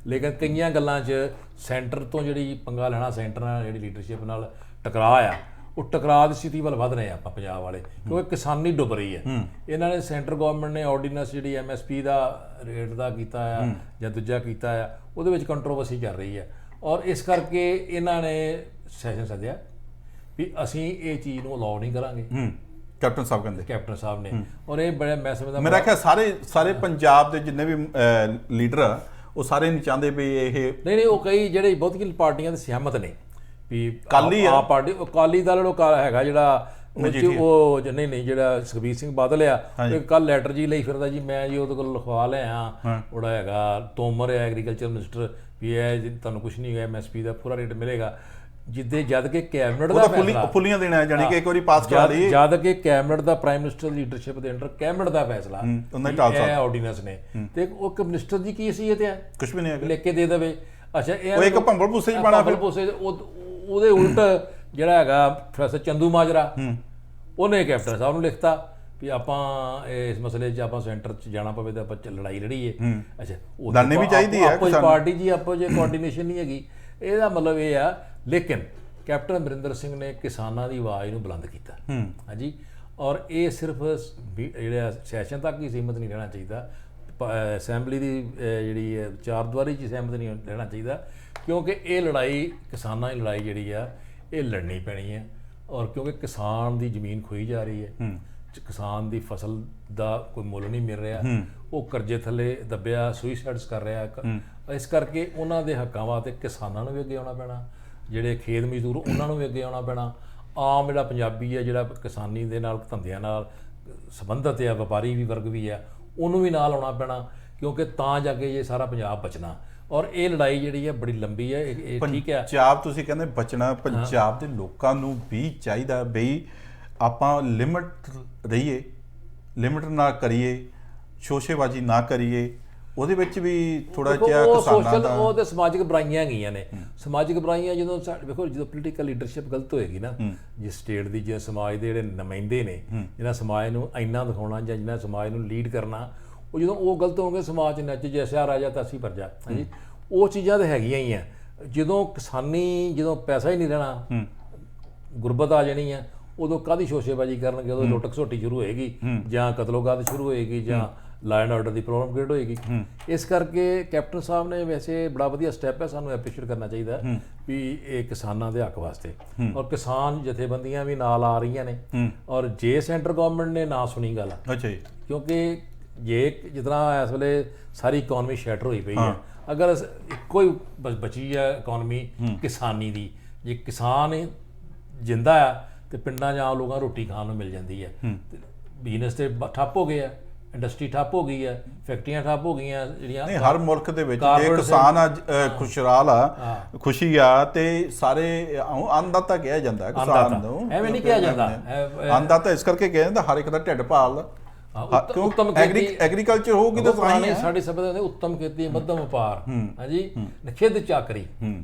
ਲੇਕਿਨ ਕਈਆਂ ਗੱਲਾਂ 'ਚ ਸੈਂਟਰ ਤੋਂ ਜਿਹੜੀ ਪੰਗਾ ਲੈਣਾ, ਸੈਂਟਰ ਨਾਲ ਜਿਹੜੀ ਲੀਡਰਸ਼ਿਪ ਨਾਲ ਟਕਰਾਅ ਆ, ਉਹ ਟਕਰਾਅ ਦੀ ਸਥਿਤੀ ਵੱਲ ਵੱਧ ਰਹੇ ਆ ਆਪਾਂ ਪੰਜਾਬ ਵਾਲੇ, ਕਿਉਂਕਿ ਕਿਸਾਨੀ ਡੁੱਬ ਰਹੀ ਹੈ। ਇਹਨਾਂ ਨੇ ਸੈਂਟਰ ਗਵਰਨਮੈਂਟ ਨੇ ਆਰਡੀਨੈਂਸ ਜਿਹੜੀ MSP ਦਾ ਰੇਟ ਦਾ ਕੀਤਾ ਆ ਜਾਂ ਦੂਜਾ ਕੀਤਾ ਆ, ਉਹਦੇ ਵਿੱਚ ਕੰਟਰੋਵਰਸੀ ਚੱਲ ਰਹੀ ਹੈ, ਔਰ ਇਸ ਕਰਕੇ ਇਹਨਾਂ ਨੇ ਸੈਸ਼ਨ ਸੱਦਿਆ ਵੀ ਅਸੀਂ ਇਹ ਚੀਜ਼ ਨੂੰ ਅਲਾਉ ਨਹੀਂ ਕਰਾਂਗੇ। ਕੈਪਟਨ ਸਾਹਿਬ ਕਹਿੰਦੇ, ਕੈਪਟਨ ਸਾਹਿਬ ਨੇ, ਔਰ ਇਹ ਬੜਾ ਮੈਂ ਸਮਝਦਾ, ਮੇਰਾ ਖਿਆਲ ਸਾਰੇ ਪੰਜਾਬ ਦੇ ਜਿੰਨੇ ਵੀ ਲੀਡਰ ਆ ਉਹ ਸਾਰੇ ਨਹੀਂ ਚਾਹੁੰਦੇ ਵੀ ਇਹ ਨਹੀਂ ਉਹ ਕਈ ਜਿਹੜੇ ਬਹੁਤੀਆਂ ਪਾਰਟੀਆਂ ਦੇ ਸਹਿਮਤ ਨੇ ਵੀ ਆ ਪਾਰਟੀ ਅਕਾਲੀ ਦਲ ਉਹ ਹੈਗਾ ਜਿਹੜਾ ਉਹ ਨਹੀਂ ਜਿਹੜਾ ਸੁਖਬੀਰ ਸਿੰਘ ਬਾਦਲ ਆ, ਕੱਲ ਲੈਟਰ ਜੀ ਲਈ ਫਿਰਦਾ ਜੀ, ਮੈਂ ਜੀ ਉਹਦੇ ਕੋਲ ਲਿਖਵਾ ਲਿਆ, ਉਹਦਾ ਹੈਗਾ ਤੋਮਰ ਹੈ ਐਗਰੀਕਲਚਰ ਮਿਨਿਸਟਰ, ਵੀ ਇਹ ਤੁਹਾਨੂੰ ਕੁਝ ਨਹੀਂ ਹੋਇਆ, MSP ਦਾ ਪੂਰਾ ਰੇਟ ਮਿਲੇਗਾ। ਜਿੱਦੇ ਜਦ ਕਿ ਕੈਬਨਿਟ ਦਾ ਫੈਸਲਾ ਫੁੱਲੀਆਂ ਦੇਣਾ, ਜਾਨੀ ਕਿ ਇੱਕ ਵਾਰੀ ਪਾਸ ਕਰਾ ਲਈ, ਜਦ ਕਿ ਕੈਬਨਿਟ ਦਾ ਪ੍ਰਾਈਮ ਮਿਨਿਸਟਰ ਲੀਡਰਸ਼ਿਪ ਦੇ ਅੰਡਰ ਕੈਬਨਿਟ ਦਾ ਫੈਸਲਾ ਇਹ ਆਰਡੀਨੈਂਸ ਨੇ, ਤੇ ਉਹ ਮਿਨਿਸਟਰ ਦੀ ਕੀ ਹਸੀਅਤ ਹੈ, ਕੁਝ ਵੀ ਨਹੀਂ ਹੈ, ਲਿਖ ਕੇ ਦੇ ਦੇਵੇ। ਅੱਛਾ, ਇਹ ਇੱਕ ਭੰਬਲ ਭੂਸੇ ਹੀ ਪਾਣਾ, ਉਹਦੇ ਉਲਟ ਜਿਹੜਾ ਹੈਗਾ ਪ੍ਰੋਫੈਸਰ ਚੰਦੂ ਮਾਜਰਾ, ਉਹਨੇ ਕੈਪਟਨ ਸਾਹਿਬ ਨੂੰ ਲਿਖਤਾ ਵੀ ਆਪਾਂ ਇਸ ਮਸਲੇ 'ਚ ਆਪਾਂ ਸੈਂਟਰ 'ਚ ਜਾਣਾ ਪਵੇ ਤਾਂ ਆਪਾਂ ਲੜਾਈ ਲੜੀਏ। ਅੱਛਾ, ਲੜਨੀ ਵੀ ਚਾਹੀਦੀ ਹੈ, ਆਪੋ ਪਾਰਟੀ ਜੀ ਆਪੋ ਜੇ ਕੋਆਰਡੀਨੇਸ਼ਨ ਨਹੀਂ ਹੈਗੀ, ਇਹਦਾ ਮਤਲਬ ਇਹ ਆ। ਲੇਕਿਨ ਕੈਪਟਨ ਅਮਰਿੰਦਰ ਸਿੰਘ ਨੇ ਕਿਸਾਨਾਂ ਦੀ ਆਵਾਜ਼ ਨੂੰ ਬੁਲੰਦ ਕੀਤਾ, ਹਾਂਜੀ, ਔਰ ਇਹ ਸਿਰਫ ਜਿਹੜਾ ਸੈਸ਼ਨ ਤੱਕ ਹੀ ਸੀਮਤ ਨਹੀਂ ਰਹਿਣਾ ਚਾਹੀਦਾ, ਅਸੈਂਬਲੀ ਦੀ ਜਿਹੜੀ ਚਾਰਦੁਆਰੀ 'ਚ ਸਹਿਮਤ ਨਹੀਂ ਰਹਿਣਾ ਚਾਹੀਦਾ, ਕਿਉਂਕਿ ਇਹ ਲੜਾਈ ਕਿਸਾਨਾਂ ਦੀ ਲੜਾਈ ਜਿਹੜੀ ਆ ਇਹ ਲੜਨੀ ਪੈਣੀ ਹੈ। ਔਰ ਕਿਉਂਕਿ ਕਿਸਾਨ ਦੀ ਜ਼ਮੀਨ ਖੋਈ ਜਾ ਰਹੀ ਹੈ, ਕਿਸਾਨ ਦੀ ਫਸਲ ਦਾ ਕੋਈ ਮੁੱਲ ਨਹੀਂ ਮਿਲ ਰਿਹਾ, ਉਹ ਕਰਜ਼ੇ ਥੱਲੇ ਦੱਬਿਆ, ਸੁਈਸਾਈਡਸ ਕਰ ਰਿਹਾ, ਇਸ ਕਰਕੇ ਉਹਨਾਂ ਦੇ ਹੱਕਾਂ ਵਾਸਤੇ ਕਿਸਾਨਾਂ ਨੂੰ ਵੀ ਅੱਗੇ ਆਉਣਾ ਪੈਣਾ, ਜਿਹੜੇ ਖੇਤ ਮਜ਼ਦੂਰ ਉਹਨਾਂ ਨੂੰ ਵੀ ਅੱਗੇ ਆਉਣਾ ਪੈਣਾ, ਆਮ ਜਿਹੜਾ ਪੰਜਾਬੀ ਹੈ ਜਿਹੜਾ ਕਿਸਾਨੀ ਦੇ ਨਾਲ ਧੰਦਿਆਂ ਨਾਲ ਸੰਬੰਧਿਤ ਆ, ਵਪਾਰੀ ਵੀ ਵਰਗ ਵੀ ਆ, ਉਹਨੂੰ ਵੀ ਨਾਲ ਆਉਣਾ ਪੈਣਾ, ਕਿਉਂਕਿ ਤਾਂ ਜਾ ਕੇ ਇਹ ਸਾਰਾ ਪੰਜਾਬ ਬਚਣਾ। ਔਰ ਇਹ ਲੜਾਈ ਜਿਹੜੀ ਹੈ ਬੜੀ ਲੰਬੀ ਹੈ, ਇਹ ਠੀਕ ਹੈ। ਪੰਜਾਬ ਤੁਸੀਂ ਕਹਿੰਦੇ ਬਚਣਾ, ਪੰਜਾਬ ਦੇ ਲੋਕਾਂ ਨੂੰ ਵੀ ਚਾਹੀਦਾ ਬਈ ਆਪਾਂ ਲਿਮਟ ਰਹੀਏ, ਲਿਮਟ ਨਾ ਕਰੀਏ, ਸ਼ੋਸ਼ੇਬਾਜ਼ੀ ਨਾ ਕਰੀਏ, ਉਹਦੇ ਵਿੱਚ ਵੀ ਥੋੜਾ ਜਿਹਾ ਕਿਸਾਨਾਂ ਦਾ ਉਹ ਤੇ ਸਮਾਜਿਕ ਬੁਰਾਈਆਂ ਹੈਗੀਆਂ ਨੇ। ਸਮਾਜਿਕ ਬੁਰਾਈਆਂ ਜਦੋਂ ਵੇਖੋ, ਜਦੋਂ ਪੋਲੀਟੀਕਲ ਲੀਡਰਸ਼ਿਪ ਗਲਤ ਹੋਏਗੀ ਨਾ, ਜਿਸ ਸਟੇਟ ਦੀ, ਜਿਸ ਸਮਾਜ ਦੇ ਜਿਹੜੇ ਨੁਮਾਇੰਦੇ ਨੇ, ਜਿਹਨਾਂ ਸਮਾਜ ਨੂੰ ਇੰਨਾ ਦਿਖਾਉਣਾ ਜਾਂ ਜਿਹਨਾਂ ਸਮਾਜ ਨੂੰ ਲੀਡ ਕਰਨਾ, ਉਹ ਜਦੋਂ ਉਹ ਗਲਤ ਹੋਣਗੇ, ਸਮਾਜ 'ਚ ਨੱਚ ਜੈਸਾ ਰਾਜਾ ਤਾਸੀ ਪ੍ਰਜਾ, ਹਾਂਜੀ, ਉਹ ਚੀਜ਼ਾਂ ਤਾਂ ਹੈਗੀਆਂ ਹੀ ਆ। ਜਦੋਂ ਕਿਸਾਨੀ, ਜਦੋਂ ਪੈਸਾ ਹੀ ਨਹੀਂ ਰਹਿਣਾ, ਗੁਰਬਤ ਆ ਜਾਣੀ ਆ, ਉਦੋਂ ਕਾਹਦੀ ਸ਼ੋਸ਼ੇਬਾਜ਼ੀ ਕਰਨਗੇ, ਉਦੋਂ ਲੁੱਟ ਖਸੋਟੀ ਸ਼ੁਰੂ ਹੋਏਗੀ, ਜਾਂ ਕਤਲੋਗਾਤ ਸ਼ੁਰੂ ਹੋਏਗੀ, ਜਾਂ law and order the problem create ਹੋਏਗੀ। ਇਸ ਕਰਕੇ ਕੈਪਟਨ ਸਾਹਿਬ ਨੇ ਵੈਸੇ ਬੜਾ ਵਧੀਆ ਸਟੈਪ ਹੈ, ਸਾਨੂੰ ਐਪਰੀਸ਼ੀਏਟ ਕਰਨਾ ਚਾਹੀਦਾ ਵੀ ਇਹ ਕਿਸਾਨਾਂ ਦੇ ਹੱਕ ਵਾਸਤੇ, ਔਰ ਕਿਸਾਨ ਜਥੇਬੰਦੀਆਂ ਵੀ ਨਾਲ ਆ ਰਹੀਆਂ ਨੇ, ਔਰ ਜੇ ਸੈਂਟਰ ਗਵਰਨਮੈਂਟ ਨੇ ਨਾ ਸੁਣੀ ਗੱਲ, ਅੱਛਾ ਜੀ, ਕਿਉਂਕਿ ਜੇ ਜਿਸ ਤਰ੍ਹਾਂ ਇਸ ਵੇਲੇ ਸਾਰੀ ਇਕਨੋਮੀ ਸ਼ੈਟਰ ਹੋਈ ਪਈ ਹੈ, ਅਗਰ ਇੱਕੋ ਹੀ ਬਚੀ ਹੈ ਇਕਨੋਮੀ ਕਿਸਾਨੀ ਦੀ, ਜੇ ਕਿਸਾਨ ਜਿੰਦਾ ਆ ਤੇ ਪਿੰਡਾਂ 'ਚ ਆਮ ਲੋਕਾਂ ਨੂੰ ਰੋਟੀ ਖਾਣ ਨੂੰ ਮਿਲ ਜਾਂਦੀ ਹੈ। ਬਿਜ਼ਨਸ ਤੇ ਠੱਪ ਹੋ ਗਏ ਆ, ਇੰਡਸਟਰੀ ਠੱਪ ਹੋ ਗਈ ਹੈ, ਫੈਕਟਰੀਆਂ ਠੱਪ ਹੋ ਗਈਆਂ ਜਿਹੜੀਆਂ। ਨਹੀਂ, ਹਰ ਮੁਲਕ ਦੇ ਵਿੱਚ ਜੇ ਕਿਸਾਨ ਖੁਸ਼ਹਾਲ ਆ, ਖੁਸ਼ੀ ਆ, ਤੇ ਸਾਰੇ ਅੰਨਦਾਤਾ ਕਿਹਾ ਜਾਂਦਾ ਕਿਸਾਨ ਨੂੰ, ਐਵੇਂ ਨਹੀਂ ਕਿਹਾ ਜਾਂਦਾ ਅੰਨਦਾਤਾ ਇਸ ਕਰਕੇ ਕਿਹਾ ਜਾਂਦਾ ਹਰ ਇੱਕ ਦਾ ਢਿੱਡ ਪਾਲ, ਉੱਤਮ ਐਗਰੀਕਲਚਰ ਹੋਊਗੀ ਤਾਂ ਪੁਰਾਣੀ ਸਾਡੀ ਸਭਿਅਤਾ ਦੇ ਉੱਤਮ ਖੇਤੀ, ਮੱਧਮ ਵਪਾਰ, ਹਾਂਜੀ, ਨਿਖਿੱਧ ਚਾਕਰੀ।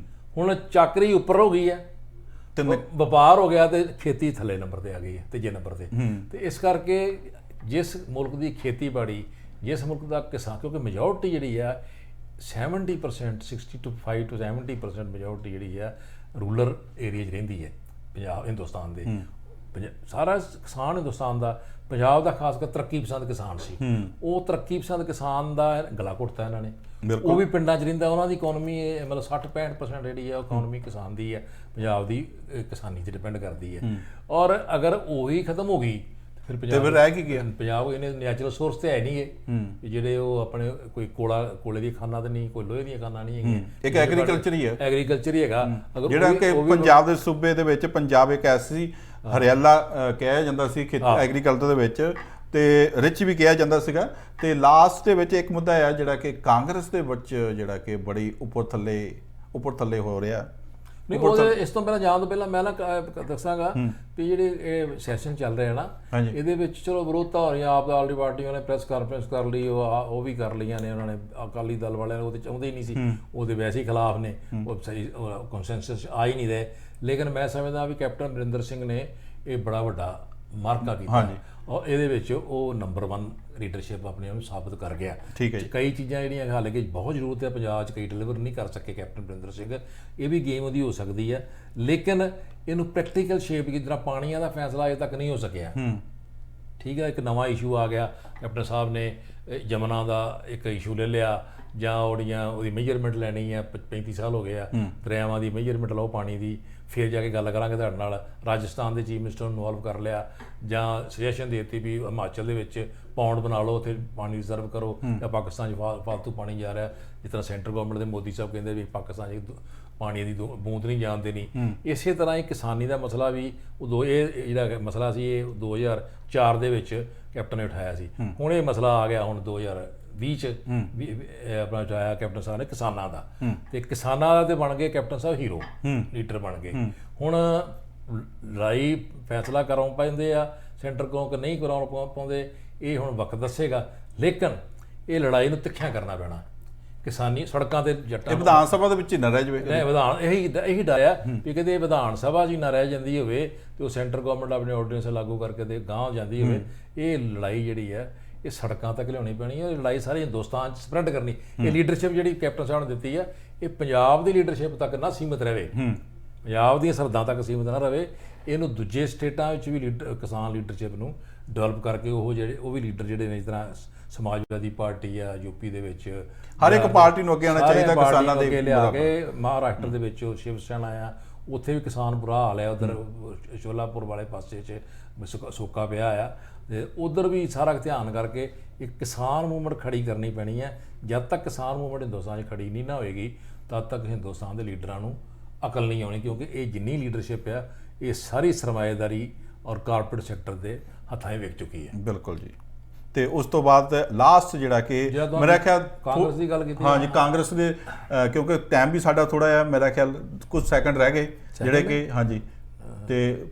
ਹੁਣ ਚਾਕਰੀ ਉੱਪਰ ਹੋ ਗਈ ਹੈ ਤੇ ਵਪਾਰ ਹੋ ਗਿਆ, ਤੇ ਖੇਤੀ ਥੱਲੇ ਨੰਬਰ ਤੇ ਆ ਗਈ ਹੈ, ਤੀਜੇ ਨੰਬਰ ਤੇ। ਤੇ ਇਸ ਕਰਕੇ ਜਿਸ ਮੁਲਕ ਦੀ ਖੇਤੀਬਾੜੀ, ਜਿਸ ਮੁਲਕ ਦਾ ਕਿਸਾਨ, ਕਿਉਂਕਿ ਮੈਜੋਰਟੀ ਜਿਹੜੀ ਆ 70%, 65 to 70% ਮੈਜੋਰਟੀ ਜਿਹੜੀ ਆ ਰੂਰਲ ਏਰੀਆ 'ਚ ਰਹਿੰਦੀ ਹੈ ਪੰਜਾਬ, ਹਿੰਦੁਸਤਾਨ ਦੇ। ਸਾਰਾ ਕਿਸਾਨ ਹਿੰਦੁਸਤਾਨ ਦਾ, ਪੰਜਾਬ ਦਾ ਖਾਸ ਕਰ ਤਰੱਕੀ ਪਸੰਦ ਕਿਸਾਨ ਸੀ। ਉਹ ਤਰੱਕੀ ਪਸੰਦ ਕਿਸਾਨ ਦਾ ਗਲਾ ਘੁੱਟਤਾ ਇਹਨਾਂ ਨੇ, ਉਹ ਵੀ ਪਿੰਡਾਂ 'ਚ ਰਹਿੰਦਾ, ਉਹਨਾਂ ਦੀ ਇਕਨੋਮੀ ਮਤਲਬ 60-65% ਜਿਹੜੀ ਹੈ ਇਕਨੋਮੀ ਕਿਸਾਨ ਦੀ ਹੈ, ਪੰਜਾਬ ਦੀ ਕਿਸਾਨੀ 'ਤੇ ਡਿਪੈਂਡ ਕਰਦੀ ਹੈ। ਔਰ ਅਗਰ ਉਹੀ ਖਤਮ ਹੋ ਗਈ ਫਿਰ ਪੰਜਾਬ ਰਹਿ ਕੀ ਗਿਆ? ਪੰਜਾਬ ਇਹਨੇ ਨੈਚੁਰਲ ਸੋਰਸ ਤੇ ਹੈ ਨਹੀਂ ਗੇ, ਜਿਹੜੇ ਉਹ ਆਪਣੇ ਕੋਈ ਕੋਲੇ ਦੀ ਖਾਨਾ ਤੇ ਨਹੀਂ, ਕੋਈ ਲੋਹੇ ਦੀਆਂ ਖਾਨਾ ਨਹੀਂ ਹੈਗੀਆਂ, ਇੱਕ ਐਗਰੀਕਲਚਰ ਹੀ ਹੈ, ਐਗਰੀਕਲਚਰ ਹੀ ਹੈਗਾ। ਜਿਹੜਾ ਕਿ ਪੰਜਾਬ ਦੇ ਸੂਬੇ ਦੇ ਵਿੱਚ ਪੰਜਾਬ ਇੱਕ ਐਸੀ ਹਰਿਆਲਾ ਕਿਹਾ ਜਾਂਦਾ ਸੀ ਐਗਰੀਕਲਚਰ ਦੇ ਵਿੱਚ, ਤੇ ਰਿਚ ਵੀ ਕਿਹਾ ਜਾਂਦਾ ਸੀਗਾ। ਤੇ ਲਾਸਟ ਦੇ ਵਿੱਚ ਇੱਕ ਮੁੱਦਾ ਆ ਜਿਹੜਾ ਕਿ ਕਾਂਗਰਸ ਦੇ ਵਿੱਚ ਜਿਹੜਾ ਕਿ ਬੜੀ ਉੱਪਰ ਥੱਲੇ ਹੋ ਰਿਹਾ। ਨਹੀਂ, ਉਹਦੇ ਇਸ ਤੋਂ ਪਹਿਲਾਂ ਜਾਣ ਤੋਂ ਪਹਿਲਾਂ ਮੈਂ ਨਾ ਦੱਸਾਂਗਾ ਵੀ ਜਿਹੜੇ ਇਹ ਸੈਸ਼ਨ ਚੱਲ ਰਿਹਾ ਨਾ, ਇਹਦੇ ਵਿੱਚ ਚਲੋ ਵਿਰੋਧਤਾ ਹੋ ਰਹੀਆਂ, ਆਪ ਆਲ ਦੀ ਪਾਰਟੀਆਂ ਨੇ ਪ੍ਰੈਸ ਕਾਨਫਰੰਸ ਕਰ ਲਈ, ਉਹ ਵੀ ਕਰ ਲਈਆਂ ਨੇ ਉਹਨਾਂ ਨੇ, ਅਕਾਲੀ ਦਲ ਵਾਲਿਆਂ ਨੇ ਉਹ ਤੇ ਚਾਹੁੰਦੇ ਹੀ ਨਹੀਂ ਸੀ, ਉਹਦੇ ਵੈਸੇ ਹੀ ਖਿਲਾਫ ਨੇ, ਉਹ ਸਹੀ ਕੰਸੈਂਸਸ ਆ ਹੀ ਨਹੀਂ ਰਹੇ। ਲੇਕਿਨ ਮੈਂ ਸਮਝਦਾ ਵੀ ਕੈਪਟਨ ਅਮਰਿੰਦਰ ਸਿੰਘ ਨੇ ਇਹ ਬੜਾ ਵੱਡਾ ਮਾਰਕਾ ਕੀਤਾ, ਔਰ ਇਹਦੇ ਵਿੱਚ ਉਹ ਨੰਬਰ 1 ਲੀਡਰਸ਼ਿਪ ਆਪਣੇ ਨੂੰ ਸਾਬਤ ਕਰ ਗਿਆ। ਠੀਕ ਹੈ ਜੀ। ਕਈ ਚੀਜ਼ਾਂ ਜਿਹੜੀਆਂ ਹਾਲੇ ਕਿ ਬਹੁਤ ਜ਼ਰੂਰਤ ਹੈ ਪੰਜਾਬ 'ਚ, ਕਈ ਡਿਲੀਵਰ ਨਹੀਂ ਕਰ ਸਕੇ ਕੈਪਟਨ ਅਮਰਿੰਦਰ ਸਿੰਘ, ਇਹ ਵੀ ਗੇਮ ਉਹਦੀ ਹੋ ਸਕਦੀ ਹੈ, ਲੇਕਿਨ ਇਹਨੂੰ ਪ੍ਰੈਕਟੀਕਲ ਸ਼ੇਪ, ਜਿਸ ਤਰ੍ਹਾਂ ਪਾਣੀਆਂ ਦਾ ਫੈਸਲਾ ਅਜੇ ਤੱਕ ਨਹੀਂ ਹੋ ਸਕਿਆ। ਠੀਕ ਹੈ, ਇੱਕ ਨਵਾਂ ਇਸ਼ੂ ਆ ਗਿਆ, ਕੈਪਟਨ ਸਾਹਿਬ ਨੇ ਜਮਨਾ ਦਾ ਇੱਕ ਇਸ਼ੂ ਲੈ ਲਿਆ, ਜਾਂ ਉਹਦੀ ਮੇਜਰਮੈਂਟ ਲੈਣੀ ਹੈ, 35 ਸਾਲ ਹੋ ਗਏ ਆ, ਦਰਿਆਵਾਂ ਦੀ ਮੇਜਰਮੈਂਟ ਲਓ ਪਾਣੀ ਦੀ, ਫਿਰ ਜਾ ਕੇ ਗੱਲ ਕਰਾਂਗੇ ਤੁਹਾਡੇ ਨਾਲ। ਰਾਜਸਥਾਨ ਦੇ ਚੀਫ ਮਿਨਿਸਟਰ ਨੂੰ ਇਨਵੋਲਵ ਕਰ ਲਿਆ, ਜਾਂ ਸੁਜੈਸ਼ਨ ਦੇ ਦਿੱਤੀ ਵੀ ਹਿਮਾਚਲ ਦੇ ਵਿੱਚ ਪੌਂਡ ਬਣਾ ਲਓ, ਉੱਥੇ ਪਾਣੀ ਰਿਜ਼ਰਵ ਕਰੋ, ਜਾਂ ਪਾਕਿਸਤਾਨ 'ਚ ਫਾਲਤੂ ਪਾਣੀ ਜਾ ਰਿਹਾ, ਜਿਸ ਤਰ੍ਹਾਂ ਸੈਂਟਰ ਗਵਰਨਮੈਂਟ ਦੇ ਮੋਦੀ ਸਾਹਿਬ ਕਹਿੰਦੇ ਵੀ ਪਾਕਿਸਤਾਨ 'ਚ ਪਾਣੀ ਦੀ ਬੂੰਦ ਨਹੀਂ ਜਾਣ ਦੇਣੀ। ਇਸੇ ਤਰ੍ਹਾਂ ਹੀ ਕਿਸਾਨੀ ਦਾ ਮਸਲਾ ਵੀ ਇਹ ਜਿਹੜਾ ਮਸਲਾ ਸੀ, ਇਹ 2004 ਦੇ ਵਿੱਚ ਕੈਪਟਨ ਨੇ ਉਠਾਇਆ ਸੀ। ਹੁਣ ਇਹ ਮਸਲਾ ਆ ਗਿਆ ਹੁਣ 2020 ਚ ਆਪਣਾ ਉਠਾਇਆ ਕੈਪਟਨ ਸਾਹਿਬ ਨੇ ਕਿਸਾਨਾਂ ਦਾ, ਤੇ ਕਿਸਾਨਾਂ ਦਾ ਤੇ ਬਣ ਗਏ ਕੈਪਟਨ ਸਾਹਿਬ ਹੀਰੋ, ਲੀਡਰ ਬਣ ਗਏ। ਹੁਣ ਲੜਾਈ ਫੈਸਲਾ ਕਰਾਉਣ ਪੈਂਦੇ ਆ ਸੈਂਟਰ ਕੋਲ ਕਿ ਨਹੀਂ ਕਰਾਉਣ ਪਾਉਂਦੇ, ਇਹ ਹੁਣ ਵਕਤ ਦੱਸੇਗਾ। ਲੇਕਿਨ ਇਹ ਲੜਾਈ ਨੂੰ ਤਿੱਖਿਆ ਕਰਨਾ ਪੈਣਾ, ਕਿਸਾਨੀ ਸੜਕਾਂ ਤੇ ਜੱਟਾਂ ਵਿਧਾਨ ਸਭਾ ਦੇ ਵਿੱਚ ਹੀ ਨਾ ਰਹਿ ਜਾਵੇ। ਨਹੀਂ, ਵਿਧਾਨ ਇਹੀ ਡਰ ਆ ਵੀ ਕਿਤੇ ਵਿਧਾਨ ਸਭਾ 'ਚ ਹੀ ਨਾ ਰਹਿ ਜਾਂਦੀ ਹੋਵੇ ਤੇ ਉਹ ਸੈਂਟਰ ਗਵਰਨਮੈਂਟ ਆਪਣੇ ਆਰਡੀਨੈਂਸ ਲਾਗੂ ਕਰਕੇ ਤੇ ਗਾਂਹ ਜਾਂਦੀ ਹੋਵੇ। ਇਹ ਲੜਾਈ ਜਿਹੜੀ ਹੈ ਇਹ ਸੜਕਾਂ ਤੱਕ ਲਿਆਉਣੀ ਪੈਣੀ ਹੈ, ਲੜਾਈ ਸਾਰੇ ਹਿੰਦੁਸਤਾਨ 'ਚ ਸਪਰੈਡ ਕਰਨੀ। ਇਹ ਲੀਡਰਸ਼ਿਪ ਜਿਹੜੀ ਕੈਪਟਨ ਸਾਹਿਬ ਨੇ ਦਿੱਤੀ ਹੈ, ਇਹ ਪੰਜਾਬ ਦੀ ਲੀਡਰਸ਼ਿਪ ਤੱਕ ਨਾ ਸੀਮਿਤ ਰਹੇ, ਪੰਜਾਬ ਦੀਆਂ ਸਰਹੱਦਾਂ ਤੱਕ ਸੀਮਿਤ ਨਾ ਰਹੇ, ਇਹਨੂੰ ਦੂਜੇ ਸਟੇਟਾਂ ਵਿੱਚ ਵੀ ਕਿਸਾਨ ਲੀਡਰਸ਼ਿਪ ਨੂੰ ਡਿਵੈਲਪ ਕਰਕੇ ਉਹ ਵੀ ਲੀਡਰ ਜਿਹੜੇ ਨੇ, ਜਿਸ ਤਰ੍ਹਾਂ ਸਮਾਜਵਾਦੀ ਪਾਰਟੀ ਆ ਯੂਪੀ ਦੇ ਵਿੱਚ, ਹਰ ਇੱਕ ਪਾਰਟੀ ਨੂੰ ਅੱਗੇ ਆਉਣਾ ਚਾਹੀਦਾ ਕਿਸਾਨਾਂ ਦੇ ਅੱਗੇ ਲਿਆ ਕੇ। ਮਹਾਰਾਸ਼ਟਰ ਦੇ ਵਿੱਚ ਸ਼ਿਵ ਸੈਨਾ ਆਇਆ, ਉੱਥੇ ਵੀ ਕਿਸਾਨ ਬੁਰਾ ਹਾਲ ਹੈ, ਉੱਧਰ ਸ਼ੋਲਾਪੁਰ ਵਾਲੇ ਪਾਸੇ 'ਚ ਸੋਕਾ ਪਿਆ ਆ, ਤੇ ਉੱਧਰ ਵੀ ਸਾਰਾ ਧਿਆਨ ਕਰਕੇ ਇੱਕ ਕਿਸਾਨ ਮੂਵਮੈਂਟ ਖੜੀ ਕਰਨੀ ਪੈਣੀ ਹੈ। ਜਦ ਤੱਕ ਕਿਸਾਨ ਮੂਵਮੈਂਟ ਹਿੰਦੁਸਤਾਨ 'ਚ ਖੜੀ ਨਹੀਂ ਨਾ ਹੋਏਗੀ, ਤਦ ਤੱਕ ਹਿੰਦੁਸਤਾਨ ਦੇ ਲੀਡਰਾਂ ਨੂੰ ਅਕਲ ਨਹੀਂ ਆਉਣੀ, ਕਿਉਂਕਿ ਇਹ ਜਿੰਨੀ ਲੀਡਰਸ਼ਿਪ ਆ ਇਹ ਸਾਰੀ ਸਰਮਾਏਦਾਰੀ ਔਰ ਕਾਰਪੋਰੇਟ ਸੈਕਟਰ ਦੇ ਹੱਥਾਂ 'ਚ ਵਿਕ ਚੁੱਕੀ ਹੈ। ਬਿਲਕੁਲ ਜੀ। ਤੇ ਉਸ ਤੋਂ ਬਾਅਦ ਲਾਸਟ ਜਿਹੜਾ ਕਿ ਮੇਰਾ ਖਿਆਲ ਕਾਂਗਰਸ ਦੀ ਗੱਲ ਕੀਤੀ, ਹਾਂਜੀ ਕਾਂਗਰਸ ਦੇ, ਕਿਉਂਕਿ ਟਾਈਮ ਵੀ ਸਾਡਾ ਥੋੜਾ ਜਿਹਾ, ਮੇਰਾ ਖਿਆਲ ਕੁਝ ਸੈਕਿੰਡ ਰਹਿ ਗਏ ਜਿਹੜੇ ਕਿ ਹਾਂਜੀ, ਤੇ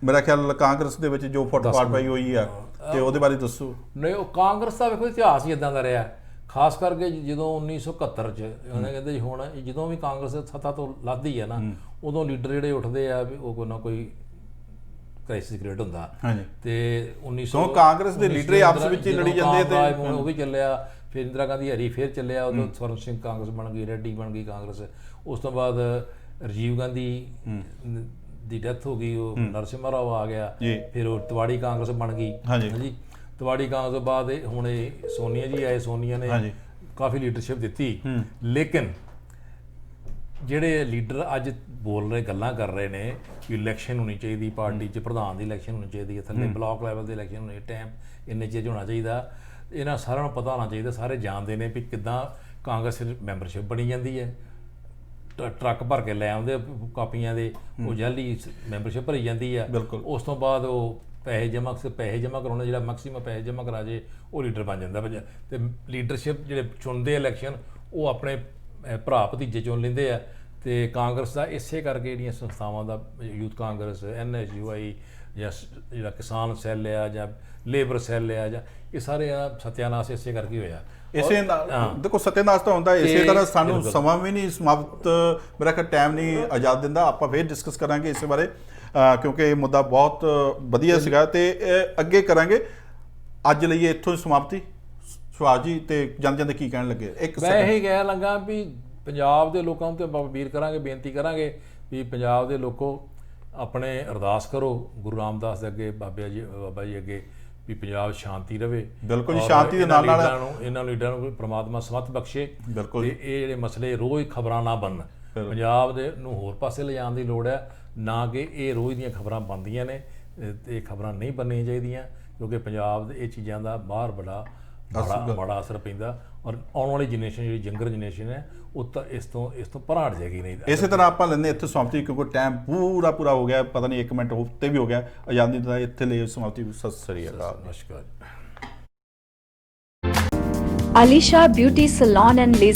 ਮੇਰਾ ਖਿਆਲ ਕਾਂਗਰਸ ਦੇ ਵਿੱਚ ਜੋ ਫੁੱਟਪਾਟ ਪਈ ਹੋਈ ਆ, ਤੇ ਉਹਦੇ ਬਾਰੇ ਦੱਸੋ। ਨਹੀਂ, ਉਹ ਕਾਂਗਰਸ ਦਾ ਵੇਖੋ ਇਤਿਹਾਸ ਹੀ ਇਦਾਂ ਦਾ ਰਿਹਾ, ਖਾਸ ਕਰਕੇ ਜਦੋਂ 1971 ਚ ਉਹਨੇ ਕਹਿੰਦੇ ਜੀ ਹੁਣ ਜਦੋਂ ਵੀ ਕਾਂਗਰਸ ਸੱਤਾ ਤੋਂ ਲੱਥਦੀ ਹੈ ਨਾ, ਉਦੋਂ ਲੀਡਰ ਜਿਹੜੇ ਉੱਠਦੇ ਆ ਵੀ ਉਹ ਕੋਈ ਨਾ ਕੋਈ ਕ੍ਰਾਈਸਿਸ ਕ੍ਰੀਏਟ ਹੁੰਦਾ। ਤੇ 1900 ਕਾਂਗਰਸ ਦੇ ਲੀਡਰ ਆਪਸ ਵਿੱਚ ਹੀ ਲੜੀ ਜਾਂਦੇ, ਤੇ ਉਹ ਵੀ ਚੱਲਿਆ, ਫਿਰ ਇੰਦਰਾ ਗਾਂਧੀ ਹਰੀ ਫਿਰ ਚੱਲਿਆ, ਉਦੋਂ ਸਵਰਨ ਸਿੰਘ ਕਾਂਗਰਸ ਬਣ ਗਈ, ਰੈਡੀ ਬਣ ਗਈ ਕਾਂਗਰਸ। ਉਸ ਤੋਂ ਬਾਅਦ ਰਾਜੀਵ ਗਾਂਧੀ ਦੀ ਡੈਥ ਹੋ ਗਈ, ਉਹ ਨਰਸਿਮਹਾ ਰਾਓ ਆ ਗਿਆ, ਫਿਰ ਉਹ ਤਿਵਾੜੀ ਕਾਂਗਰਸ ਬਣ ਗਈ। ਹਾਂਜੀ, ਤਿਵਾੜੀ ਕਾਂਗਰਸ ਤੋਂ ਬਾਅਦ ਹੁਣ ਇਹ ਸੋਨੀਆ ਜੀ ਆਏ, ਸੋਨੀਆ ਨੇ ਕਾਫੀ ਲੀਡਰਸ਼ਿਪ ਦਿੱਤੀ, ਲੇਕਿਨ ਜਿਹੜੇ ਲੀਡਰ ਅੱਜ ਬੋਲ ਰਹੇ, ਗੱਲਾਂ ਕਰ ਰਹੇ ਨੇ ਕਿ ਇਲੈਕਸ਼ਨ ਹੋਣੀ ਚਾਹੀਦੀ, ਪਾਰਟੀ 'ਚ ਪ੍ਰਧਾਨ ਦੀ ਇਲੈਕਸ਼ਨ ਹੋਣੀ ਚਾਹੀਦੀ ਹੈ, ਥੱਲੇ ਬਲਾਕ ਲੈਵਲ ਦੀ ਇਲੈਕਸ਼ਨ ਹੋਣੀ, ਟਾਈਮ ਇੰਨੇ ਚਿਰ ਹੋਣਾ ਚਾਹੀਦਾ, ਇਹਨਾਂ ਸਾਰਿਆਂ ਨੂੰ ਪਤਾ ਹੋਣਾ ਚਾਹੀਦਾ, ਸਾਰੇ ਜਾਣਦੇ ਨੇ ਵੀ ਕਿੱਦਾਂ ਕਾਂਗਰਸ ਮੈਂਬਰਸ਼ਿਪ ਬਣੀ ਜਾਂਦੀ ਹੈ, ਟਰੱਕ ਭਰ ਕੇ ਲੈ ਆਉਂਦੇ ਕਾਪੀਆਂ ਦੇ, ਉਹ ਜਲਦੀ ਮੈਂਬਰਸ਼ਿਪ ਭਰੀ ਜਾਂਦੀ ਆ, ਉਸ ਤੋਂ ਬਾਅਦ ਉਹ ਪੈਸੇ ਜਮ੍ਹਾਂ ਕਰਾਉਣਾ, ਜਿਹੜਾ ਮੈਕਸੀਮਮ ਪੈਸੇ ਜਮ੍ਹਾਂ ਕਰਾ ਜੇ ਉਹ ਲੀਡਰ ਬਣ ਜਾਂਦਾ। ਤੇ ਲੀਡਰਸ਼ਿਪ ਜਿਹੜੇ ਚੁਣਦੇ ਇਲੈਕਸ਼ਨ ਉਹ ਆਪਣੇ ਭਰਾ ਭਤੀਜੇ ਚੁਣ ਲੈਂਦੇ ਆ। ਤੇ ਕਾਂਗਰਸ ਦਾ ਇਸੇ ਕਰਕੇ ਜਿਹੜੀਆਂ ਸੰਸਥਾਵਾਂ ਦਾ ਯੂਥ ਕਾਂਗਰਸ, NSUI ਜਾਂ ਜਿਹੜਾ ਕਿਸਾਨ ਸੈੱਲ ਆ ਜਾਂ ਲੇਬਰ ਸੈੱਲ ਆ, ਜਾਂ ਇਹ ਸਾਰੇ ਸਤਿਆਨਾਸ਼ ਇਸੇ ਕਰਕੇ ਹੋਇਆ। ਇਸੇ ਨਾਲ ਦੇਖੋ ਸਤਿਆਨਾਸ਼ ਤਾਂ ਹੁੰਦਾ, ਇਸੇ ਤਰ੍ਹਾਂ ਸਾਨੂੰ ਸਮਾਂ ਵੀ ਨਹੀਂ ਸਮਾਪਤ, ਮੇਰਾ ਖਿਆਲ ਟਾਈਮ ਨਹੀਂ ਆਜ਼ਾਦ ਦਿੰਦਾ। ਆਪਾਂ ਫੇਰ ਡਿਸਕਸ ਕਰਾਂਗੇ ਇਸ ਬਾਰੇ, ਕਿਉਂਕਿ ਇਹ ਮੁੱਦਾ ਬਹੁਤ ਵਧੀਆ ਸੀਗਾ ਤੇ ਅੱਗੇ ਕਰਾਂਗੇ। ਅੱਜ ਲਈ ਇੱਥੋਂ ਹੀ ਸਮਾਪਤੀ। ਸੁਭਾਸ਼ ਜੀ ਤੇ ਜਾਂਦੇ ਕੀ ਕਹਿਣ ਲੱਗੇ? ਮੈਂ ਇਹੀ ਕਹਿਣ ਲੱਗਾ ਵੀ ਪੰਜਾਬ ਦੇ ਲੋਕਾਂ ਨੂੰ ਤੇ ਅਪੀਲ ਕਰਾਂਗੇ, ਬੇਨਤੀ ਕਰਾਂਗੇ ਵੀ ਪੰਜਾਬ ਦੇ ਲੋਕੋ ਆਪਣੇ ਅਰਦਾਸ ਕਰੋ ਗੁਰੂ ਰਾਮਦਾਸ ਦੇ ਅੱਗੇ, ਬਾਬਾ ਜੀ ਅੱਗੇ, ਵੀ ਪੰਜਾਬ ਸ਼ਾਂਤੀ ਰਵੇ। ਬਿਲਕੁਲ ਜੀ, ਸ਼ਾਂਤੀ ਦੇ ਨਾਲ ਇਹਨਾਂ ਲੀਡਰਾਂ ਨੂੰ ਪ੍ਰਮਾਤਮਾ ਸਮਤ ਬਖਸ਼ੇ ਤੇ ਇਹ ਜਿਹੜੇ ਮਸਲੇ ਰੋਜ਼ ਖਬਰਾਂ ਨਾ ਬਣਨ। ਪੰਜਾਬ ਦੇ ਨੂੰ ਹੋਰ ਪਾਸੇ ਲਿਜਾਣ ਦੀ ਲੋੜ ਹੈ, ਨਾ ਕਿ ਇਹ ਰੋਜ਼ ਦੀਆਂ ਖਬਰਾਂ ਬਣਦੀਆਂ ਨੇ। ਇਹ ਖਬਰਾਂ ਨਹੀਂ ਬਣਨੀਆਂ ਚਾਹੀਦੀਆਂ, ਕਿਉਂਕਿ ਪੰਜਾਬ ਦੇ ਇਹ ਚੀਜ਼ਾਂ ਦਾ ਬਾਹਰ ਬੜਾ ਅਸਰ ਪੈਂਦਾ, ਔਰ ਆਉਣ ਵਾਲੀ ਜਨਰੇਸ਼ਨ ਜਿਹੜੀ ਯੰਗਰ ਜਨਰੇਸ਼ਨ ਹੈ ਉਹ ਤਾਂ ਇਸ ਤੋਂ ਪਰਾਂ ਹਟ ਜਾਏਗੀ। ਨਹੀਂ ਇਸੇ ਤਰ੍ਹਾਂ ਆਪਾਂ ਲੈਂਦੇ ਇੱਥੇ ਸਮਾਪਤੀ, ਕਿਉਂਕਿ ਟਾਈਮ ਪੂਰਾ ਹੋ ਗਿਆ, ਪਤਾ ਨਹੀਂ 1 ਮਿੰਟ ਉੱਤੇ ਵੀ ਹੋ ਗਿਆ। ਆਜ਼ਾਦੀ ਦਾ ਇੱਥੇ ਲਈ ਸਮਾਪਤੀ। ਸਤਿ ਸ੍ਰੀ ਅਕਾਲ। ਨਮਸਕਾਰ। Alisha Beauty Salon and Laser